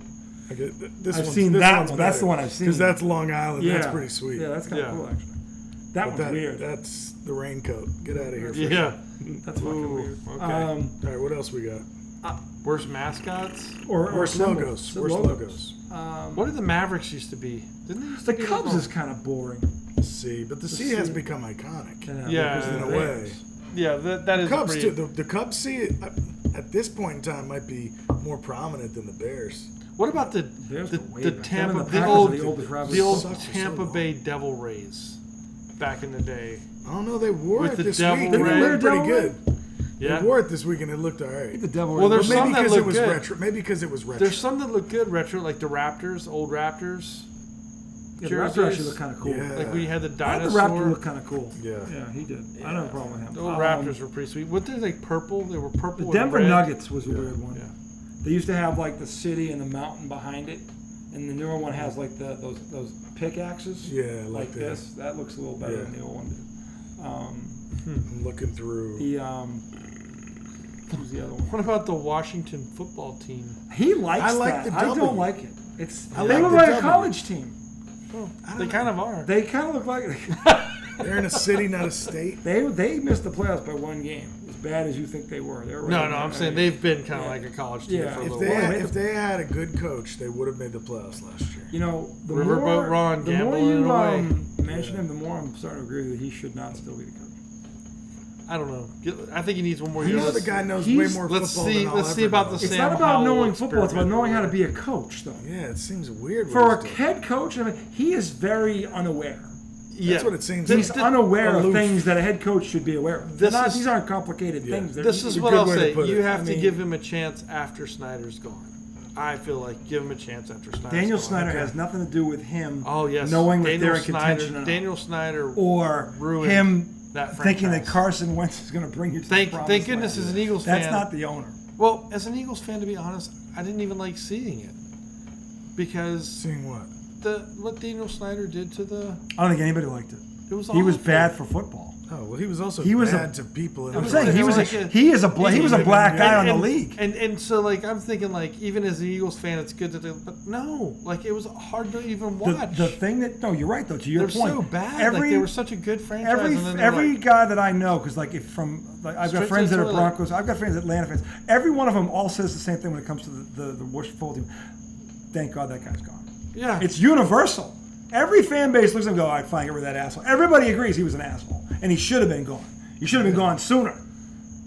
I get, this I've one's- seen this that one's one. That's better. the one I've seen. Because that's Long Island. Yeah, That's pretty sweet. Yeah, that's kind of Yeah. cool actually. That But one's weird. That's the raincoat. Get out of here. fisher. Yeah. That's fucking Ooh, weird. okay. All right, what else we got? Worst mascots? Or Worst symbols. logos. Some Worst logos. What did the Mavericks used to be? Didn't they used to The be Cubs like- is kind of boring. C, but the C has become iconic. Yeah, because of in the a way. Bears. Yeah, that is Cubs pretty... too. The Cubs C at this point in time might be more prominent than the Bears. What about the Bears the, go way the back. Tampa Them and the the Packers old are the oldest rivalry. the old Sucks for so Tampa long. Bay Devil Rays back in the day? I don't know. They wore With it the this devil week. ray. and It looked Devil pretty ray? good. Yeah. They wore it this week and it looked all right. The Devil Well, Rays. there's But maybe some that because it look was good. retro. Maybe because it was retro. There's some that look good retro, like the Raptors, old Raptors. Yeah, the Raptor jerseys. actually looked kind of cool. Yeah. Like we had the I thought the dinosaur. Raptor looked kind of cool. Yeah. Yeah, he did. I don't have a problem with him. The old Raptors were pretty sweet. What they like purple? They were purple. The and Denver red. Nuggets was a weird one. Yeah. They used to have like the city and the mountain behind it, and the newer one has like those pickaxes. Yeah, like that. this. That looks a little better Yeah. than the old one did. I'm looking through. Who's the other one? What about the Washington football team? He likes I like that. the I W. don't like it. It's I they like look the like a W. college team. They kind of are. They kind of look like They're in a city, not a state. they missed the playoffs by one game. As bad as you think they were. They were No, right no, in I'm there. saying I mean, they've been kind of Yeah. like a college team Yeah. for a If little they while. had, if they had a good coach, they would have made the playoffs last year. You know, the Riverboat more, Ron the more gambling you it away. mention him, the more I'm starting to agree that he should not still be the coach. I don't know. I think he needs one more You year. know the Let's- guy knows way he's- more let's football see- than I'll let's see ever about know. the It's Sam not about Howell knowing football; it's about experiment. knowing how to be a coach, though. Yeah, it seems weird. For what a he's doing. head coach, I mean, he is very unaware. Yeah. That's what it seems He's like. unaware of aloof. things that a head coach should be aware of. This is- These aren't complicated Yeah. things. They're This is a what good I'll way to say. put You it. have I to mean- give him a chance after Snyder's gone. I feel like give him a chance after Snyder. Daniel Snyder has nothing to do with him. Oh yes, knowing that Daniel they're in Snyder, contention or not. Daniel Snyder or ruined him that thinking that franchise. Carson Wentz is going to bring you to the promised Thank goodness land. as an Eagles fan. That's not the owner. Well, as an Eagles fan, to be honest, I didn't even like seeing it because Seeing what? what Daniel Snyder did to the I don't think anybody liked it. it was He was awful. bad for football. Oh well, he was also He was bad to people. I'm the saying league. he was like he is a black guy on the and, league. And so like I'm thinking like even as an Eagles fan, it's good to do, but no, like it was hard to even watch. The thing that you're right though. To your They're point, so bad. Like they were such a good franchise. and then they're every like, guy that I know, because like if from like I've got Straight friends to that the are toilet. Broncos, I've got friends that Atlanta fans. Every one of them all says the same thing when it comes to the worst football team. Thank God that guy's gone. yeah, It's universal. Every fan base looks at him and go, all right, fine, get rid of that asshole. Everybody agrees he was an asshole, and he should have been gone. He should have been gone sooner.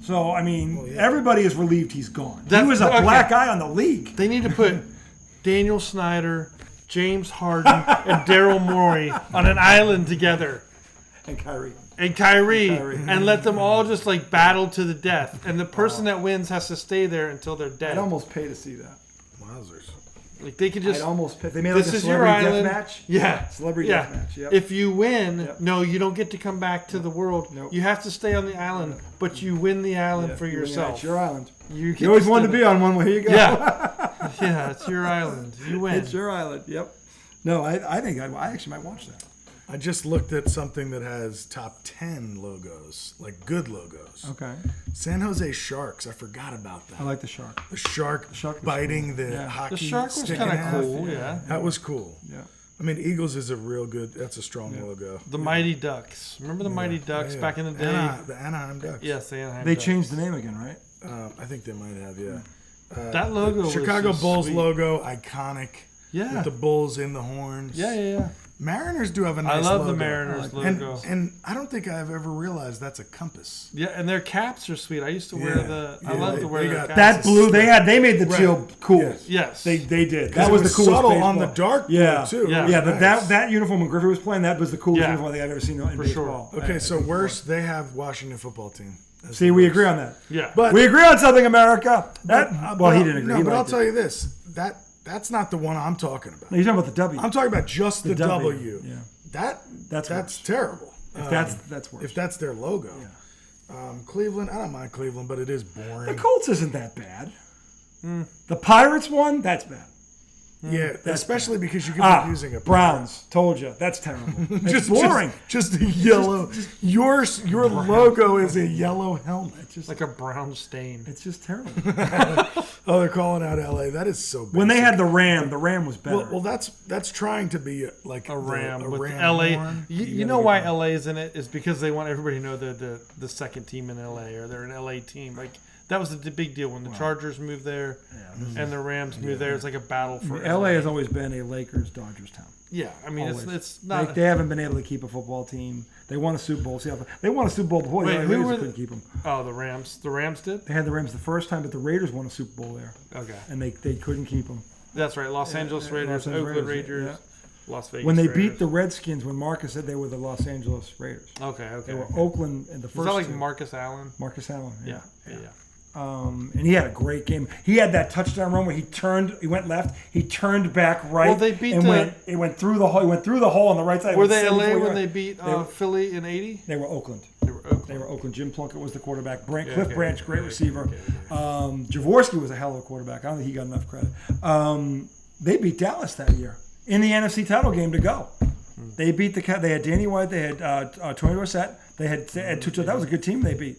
So I mean, everybody is relieved he's gone. He was a black guy on the league. they need to put Daniel Snyder, James Harden, and Daryl Morey on an island together. And Kyrie. And Kyrie, and let them all just like battle to the death. And the person that wins has to stay there until they're dead. I'd almost pay to see that. Wowzers. Like they could just. I'd almost pay. They made like This a is your celebrity death island. match. Yeah. Celebrity Yeah. death match. Yep. If you win, Yep. no, you don't get to come back to the world. Nope. You have to stay on the island, but you win the island for You win, yourself. It's your island. You You always wanted to be on one. Where you go. Yeah. Yeah, it's your island. You win. It's your island. Yep. No, I think I actually might watch that. I just looked at something that has top 10 logos, like good logos. Okay. San Jose Sharks. I forgot about that. I like the shark. The shark, shark was biting the Yeah. hockey The shark was stick kind in of half. cool, yeah. That was cool. Yeah. I mean, Eagles is a real good. That's a strong logo. The Mighty Ducks. Remember the Mighty Ducks Yeah. back in the day? The Anaheim Ducks. Yes, the Anaheim They Ducks. changed the name again, right? I think they might have. Yeah. That logo was Chicago just Bulls sweet. logo, iconic. Yeah. With the Bulls in the horns. Yeah. Mariners do have a nice I love logo. the Mariners logo. And I don't think I've ever realized that's a compass. Yeah, and their caps are sweet. I used to wear Yeah. I Yeah, love to wear they their got caps. That blue they made the teal cool. Yes. Yes. They did. That That was the coolest subtle baseball. on the dark blue, Yeah. too. Yeah. Yeah, Nice. that uniform when Griffey was playing, that was the coolest Yeah. uniform I think I've ever seen in For baseball. sure. Okay, so worst, they have Washington football team. as See, the we worst. agree on that. Yeah. But We agree on something, America. That well, he didn't agree. No, He but I'll liked tell it. you this. That's not the one I'm talking about. No, you're talking about the W. I'm talking about just the W. Yeah. That's worse. terrible. If that's worse. If that's their logo. Cleveland, I don't mind Cleveland, but it is The boring. Colts isn't that bad. The Pirates one, that's bad. Yeah, especially because you could be using a Browns. Told you, that's terrible. It's boring. Just a yellow. Your logo is a yellow helmet. like a brown stain. It's just terrible. Oh, they're calling out LA. That is so basic. When they had the Ram was better. well, that's trying to be like A ram a with ram LA. horn. You know why LA is in it is because they want everybody to know they're the second team in LA or they're an LA team. Like that was the big deal when the Chargers moved there and the Rams moved there. It's like a battle for LA has always been a Lakers-Dodgers town. Yeah, I mean Always. it's not. They haven't been able to keep a football team. They won a Super Bowl. See, they won a Super Bowl before. Wait, the who Raiders were couldn't keep them. Oh, the Rams. The Rams did. They had the Rams the first time, but the Raiders won a Super Bowl there, Okay, and they couldn't keep them. that's right. Los Angeles Raiders, Los Angeles Oakland Raiders, Raiders, Las Vegas. When they Raiders. beat the Redskins, when Marcus said they were the Los Angeles Raiders. Okay. They were Oakland in the Is first that like two. Marcus Allen? Marcus Allen. Yeah. And he had a great game. He had that touchdown run where he went left, he turned back right. Well, they beat and it went through the hole. He went through the hole on the right side. Were It went they 74 LA when yards. they beat were- Philly in '80? They were Oakland. They were Oakland. They were Oakland. Jim Plunkett was the quarterback. Cliff okay, Branch, great okay, receiver. okay. Jaworski was a hell of a quarterback. I don't think he got enough credit. They beat Dallas that year in the NFC title game to go. They beat They had Danny White. They had Tony Dorsett. They had Tuchel. That was a good team they beat.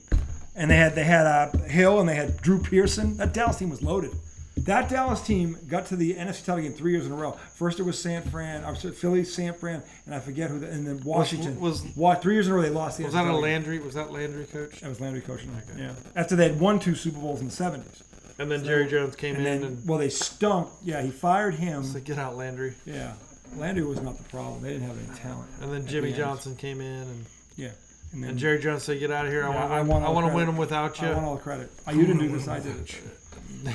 And they had Hill and they had Drew Pearson. That Dallas team was loaded. That Dallas team got to the NFC title game 3 years in a row. First it was Philly, San Fran, and I forget who. And then Washington. 3 years in a row they lost the NFC Was that a title game. Landry? Was that Landry coach? That was Landry coaching. Okay. Yeah. After they had won 2 Super Bowls in the 70s. And then Jerry Jones came And in then, and well, they stunk. Yeah, he fired him. said, "Get out, Landry." Yeah. Landry was not the problem. They didn't have any talent. And then at Jimmy the end. Johnson came in and Yeah. And then Jerry Jones said, "Get out of here. Yeah, I want all the to win credit. them without I want you." all the credit. You didn't do this. I did it.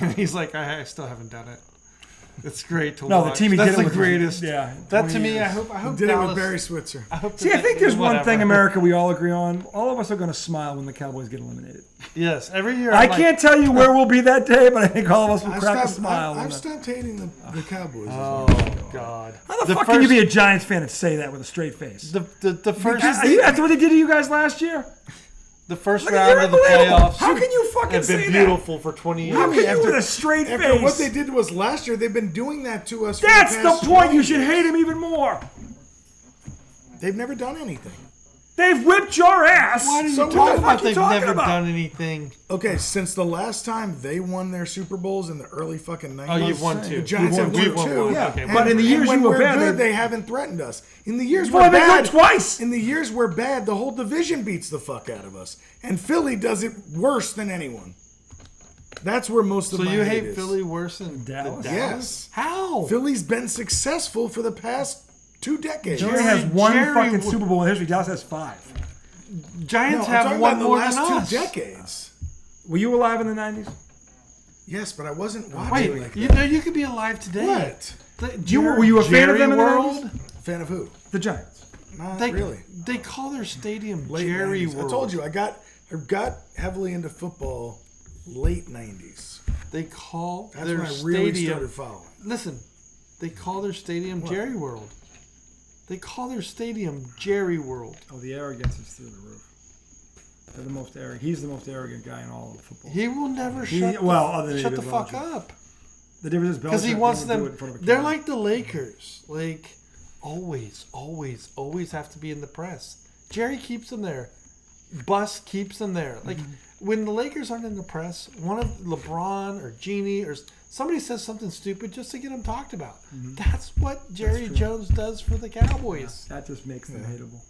And he's like, "I still haven't done it." It's great to No, watch. the team he That's did it the with. greatest. Yeah. That 20 to me, years. I hope Did it Dallas. with Barry Switzer. See, I think there's one whatever. thing, America, we all agree on. All of us are going to smile when the Cowboys get eliminated. Yes, every year. I I'm like, can't tell you where we'll be that day, but I think all of us will crack a smile. I've stopped hating the Cowboys. Oh God! How the fuck can you be a Giants fan and say that with a straight face? the first That's what they did to you guys last year? the first Like, round you're of the unbelievable. playoffs? How can you fucking have say been that? beautiful for 20 years. How can you After- with a straight After face? what they did to us last year, they've been doing that to us. For That's the, the past point. 20 You should years. hate him even more. They've never done anything. They've whipped your ass. Why do you So talk what the about fuck you they've talking never about? done anything? Okay, since the last time they won their Super Bowls in the early fucking 90s. Oh, you've won two. The Giants have We've won won two. one. Yeah, Okay, but in the years when you were we're bad, good, they- they haven't threatened us. In the years Well, we're they've been bad, good twice. In the years we're bad, the whole division beats the fuck out of us, and Philly does it worse than anyone. That's where most of So my you hate hate is. Philly worse than Dallas? Yes. How? Philly's been successful for the past 2 decades. Philly has one Jerry fucking w- Super Bowl in history. Dallas has 5. Giants I'm have talking one about the more last than 2 us. decades. Were you alive in the 90s? Yes, but I wasn't watching Wait, like you that. know you could be alive today. What? Were you a fan of Jerry them in the World? 90s? Fan of who? The Giants. Not They really. They call their stadium Late Jerry 90s. World. I told you I got heavily into football late 90s. They call That's their when I really stadium. started following. Listen, they call their stadium Jerry World. They call their stadium Jerry World. Oh, the arrogance is through the roof. They're the most arrogant. He's the most arrogant guy in all of football. He will never other than shut the David fuck Belichick. up. The difference is Because he Belichick wants won't do it them. in front of a They're camera. like the Lakers. Like always have to be in the press. Jerry keeps them there. Bus keeps them there. Like when the Lakers aren't in the press, one of LeBron or Genie or somebody says something stupid just to get them talked about. That's what Jerry Jones does for the Cowboys. That just makes them hateable.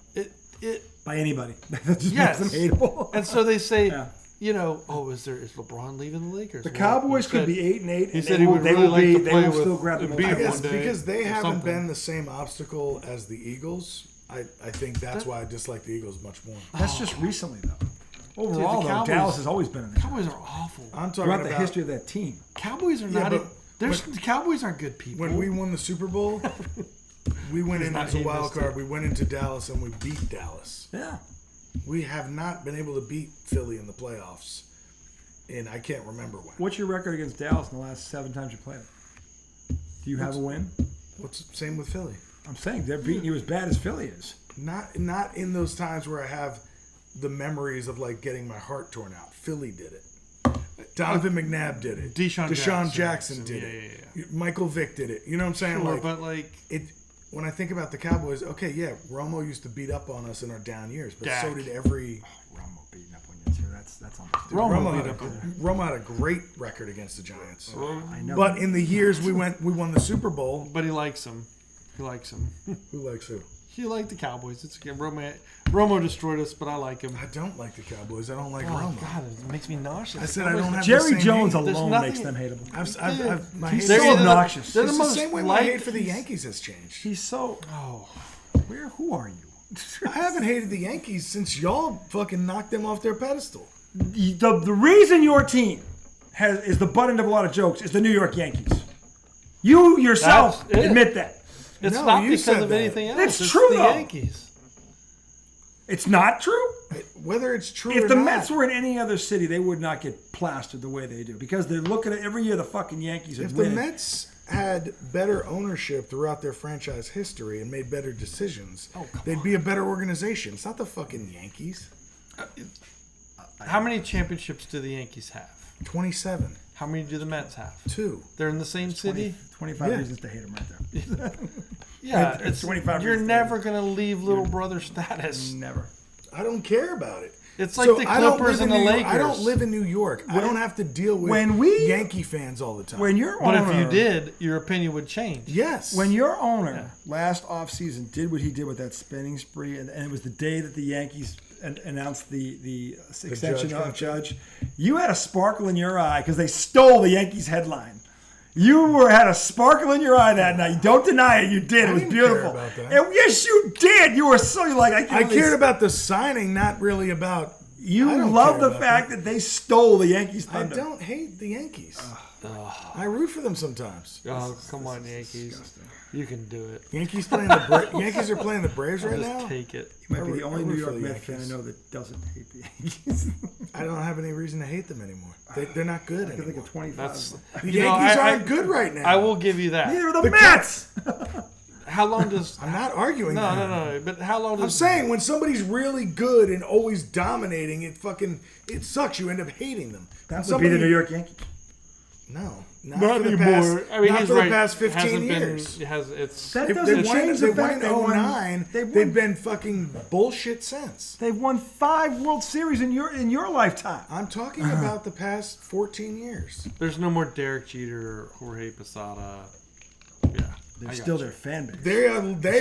It By anybody. That just Yes. makes them hateable. and so they say, Yeah. is LeBron leaving the Lakers? The Cowboys could be 8-8, He and said they he will, would they really will like be. to They play will with still grab the Embiid most. I guess one day because they or haven't something. been the same obstacle as the Eagles, I think that's why I dislike the Eagles much more. That's just recently, though. Overall, the though, Cowboys- Dallas has always been in there. Cowboys are awful. I'm talking Throughout about the history of that team. Cowboys are Yeah, not. but The Cowboys aren't good people. when we won the Super Bowl. We went in not as a he wild missed it. card. We went into Dallas and we beat Dallas. Yeah. We have not been able to beat Philly in the playoffs, and I can't remember when. What's your record against Dallas in the last 7 times you played it? Do you have a win? What's the same with Philly? I'm saying they're beating you as bad as Philly is. Not in those times where I have the memories of like getting my heart torn out. Philly did it. Donovan McNabb did it. Deshaun Jackson did Yeah, it. yeah. Michael Vick did it. You know what I'm saying? Sure, Like, but like it. When I think about the Cowboys, okay, yeah, Romo used to beat up on us in our down years, but Dak. so did every. Romo beating up on you too. That's almost. Romo Romo beat had, up on Romo had a great record against the Giants. I know. But in the years we won the Super Bowl. But he likes them. He likes them. Who likes who? He liked the Cowboys. It's okay. Romo destroyed us, but I like him. I don't like the Cowboys. I don't like Oh Romo. God, it makes me nauseous. I said I don't have the Jerry same Jones hate. There's alone nothing- makes them hateable. My He's hate so is- obnoxious. They're It's the the most same way my hate liked- for the Yankees has changed. He's so. Oh, who are you? I haven't hated the Yankees since y'all fucking knocked them off their pedestal. The reason your team is the butt end of a lot of jokes is the New York Yankees. You yourself That's it. admit that. It's No, not you because said of that. anything else. It's true, the though. Yankees. It's not true. Whether it's true If or the not. Mets were in any other city, they would not get plastered the way they do because they're looking at every year the fucking Yankees are If the winning. Mets had better ownership throughout their franchise history and made better decisions, they'd be a better organization. It's not the fucking Yankees. How many championships do the Yankees have? 27. How many do the Mets have? 2. They're in the same city. 25 Yeah. reasons to hate him right there. Yeah, It's 25 You're reasons. never gonna leave little brother status. Never. I don't care about it. It's like So the I don't Clippers live and in the New Lakers. York. I don't live in New York. I don't have to deal with when we- Yankee fans all the time. When your But owner, if you did, your opinion would change. yes. when your owner last offseason did what he did with that spending spree, and it was the day that the Yankees announced the extension Judge of Judge, you had a sparkle in your eye because they stole the Yankees headline. You had a sparkle in your eye that night. Don't deny it. You did. It was didn't beautiful. care about that. And yes, you did. You were so like I I cared about the signing, not really about. You I don't love care the about fact that they stole the Yankees I thunder. don't hate the Yankees. I root for them sometimes. Oh, come on, Yankees. You can do it. Yankees are playing the Braves right Just now. take it. You might be I the only root New for York the Mets fan I Yankees. know that doesn't hate the Yankees. I don't have any reason to hate them anymore. They're not good I can think anymore. of 25. That's The you know, Yankees I- aren't good right now. I will give you that. Neither are the Mets. How long does? I'm not arguing. that. No. But how long does? I'm saying when somebody's really good and always dominating, it sucks. You end up hating them. That When would be the New York Yankees. No, not Not for the anymore. past. I mean, not he's for right. the past 15 Hasn't years. Been, it's That They doesn't won change they the fact won in they won. 09. They won. They've been fucking bullshit since. They've won 5 World Series in your lifetime. I'm talking about the past 14 years. there's no more Derek Jeter or Jorge Posada. Yeah, They're I still got their fan base. They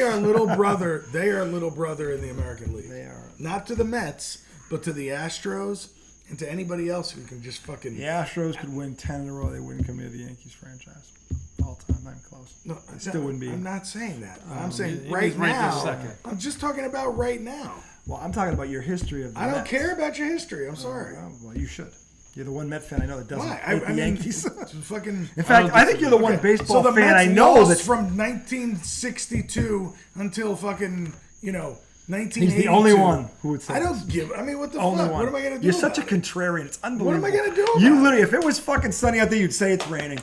are little brother. They are little brother in the American League. They are. Not to the Mets, but to the Astros and to anybody else who can just fucking. The Astros could win 10 in a row. They wouldn't come near the Yankees franchise. All time, not even close. No, still wouldn't be. I'm not saying that. I'm saying he's right right now. this second. I'm just talking about right now. Well, I'm talking about your history of the I don't Mets. care about your history. I'm sorry. Well, you should. You're the one Met fan I know that doesn't Why? hate the Yankees. Fucking. In fact, I think you're the one baseball So the fan Mets I know lost that's from 1962 until fucking 1982. He's the only one who would say I this. don't give. I mean, what the Only fuck? one. What am I gonna do? You're such a about it? contrarian. It's unbelievable. What am I gonna do You about it? literally, if it was fucking sunny out there, you'd say it's raining.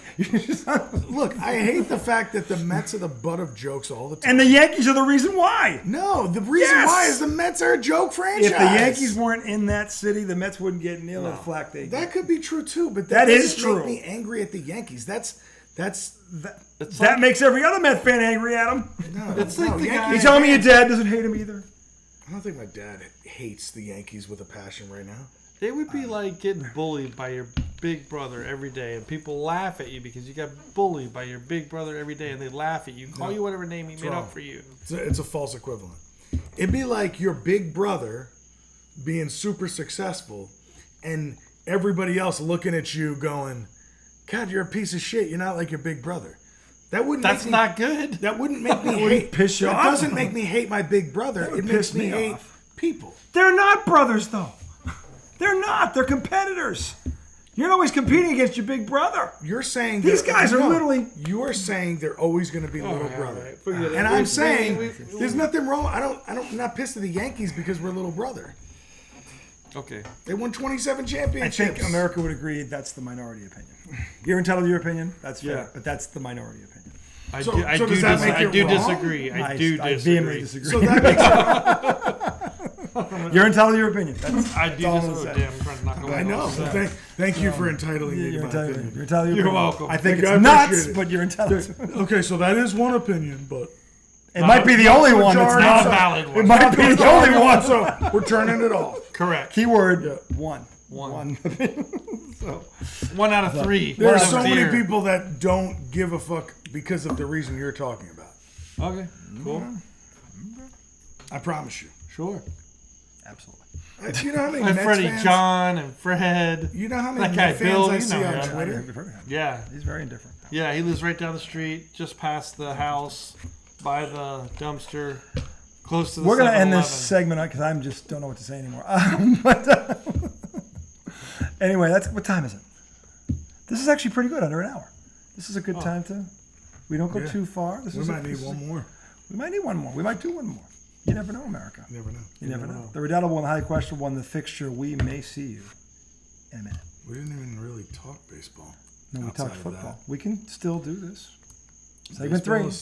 Look, I hate the fact that the Mets are the butt of jokes all the time. And the Yankees are the reason why. No, the reason Yes! why is the Mets are a joke franchise. If the Yankees weren't in that city, the Mets wouldn't get near the flack they get. that could be true too, but That is doesn't true. Make me angry at the Yankees. That makes every other Met fan angry at him. No, It's like the guy- You telling me your dad doesn't hate him either? I don't think my dad hates the Yankees with a passion right now. It would be like getting bullied by your big brother every day, and people laugh at you because you got bullied by your big brother every day, and they laugh at you, call you whatever name he made wrong. up for you. It's a false equivalent. It'd be like your big brother being super successful and everybody else looking at you going, God, you're a piece of shit. You're not like your big brother. That wouldn't That's make me, not good. That wouldn't make me hate. piss you that off? doesn't make me hate my big brother. would It makes piss me me hate off. people. They're not brothers, though. They're not. They're competitors. You're always competing against your big brother. You're saying These guys are literally- You're saying they're always going to be little right, brother, all right, forget it. and I'm We- saying we- there's nothing wrong. I'm not pissed at the Yankees because we're little brother. Okay. They won 27 I championships. think America would agree that's the minority opinion. You're entitled to your opinion. That's fair. Yeah. But that's the minority opinion. I So- do, I so do, does that dis- make I it do wrong? disagree. I do I vehemently disagree. disagree. So that makes You're entitled to your opinion. That's, I do that's all I'm disagree. gonna Damn, say. I'm trying to knock I away know. all Well, that. thank you for entitling me to You're my entitled, opinion. you're entitled to your You're opinion. welcome. I think I it's nuts, appreciate it. but you're entitled to it. Okay, so that is one opinion, but It might be the only one that's majority, not Not a valid It one. might be the only one. so we're turning it off. Correct. Keyword one. One. So, 1 out of 3. There are One so out of many 0. people that don't give a fuck because of the reason you're talking about. Okay. Cool. I promise you. Sure. absolutely. You know how many And Mets Freddie, fans? John, and Fred. You know how many That guy, Mets fans Bill, I you see know on him. Twitter? I've heard of him. Yeah. He's very indifferent. Yeah, he lives right down the street, just past the house, by the dumpster, close to the We're going to end 7-Eleven. this segment because I just don't know what to say anymore. Anyway, that's what time is it? This is actually pretty good, under an hour. This is a good time to. We don't go Yeah. too far. This We is might need one more. We might need one more. We might do one more. You never know, America. You never know. You never know. The redoubtable and highly questionable one, the fixture. We may see you in a minute. We didn't even really talk baseball. No, we outside talked of football. that. We can still do this. Segment Baseball 3. is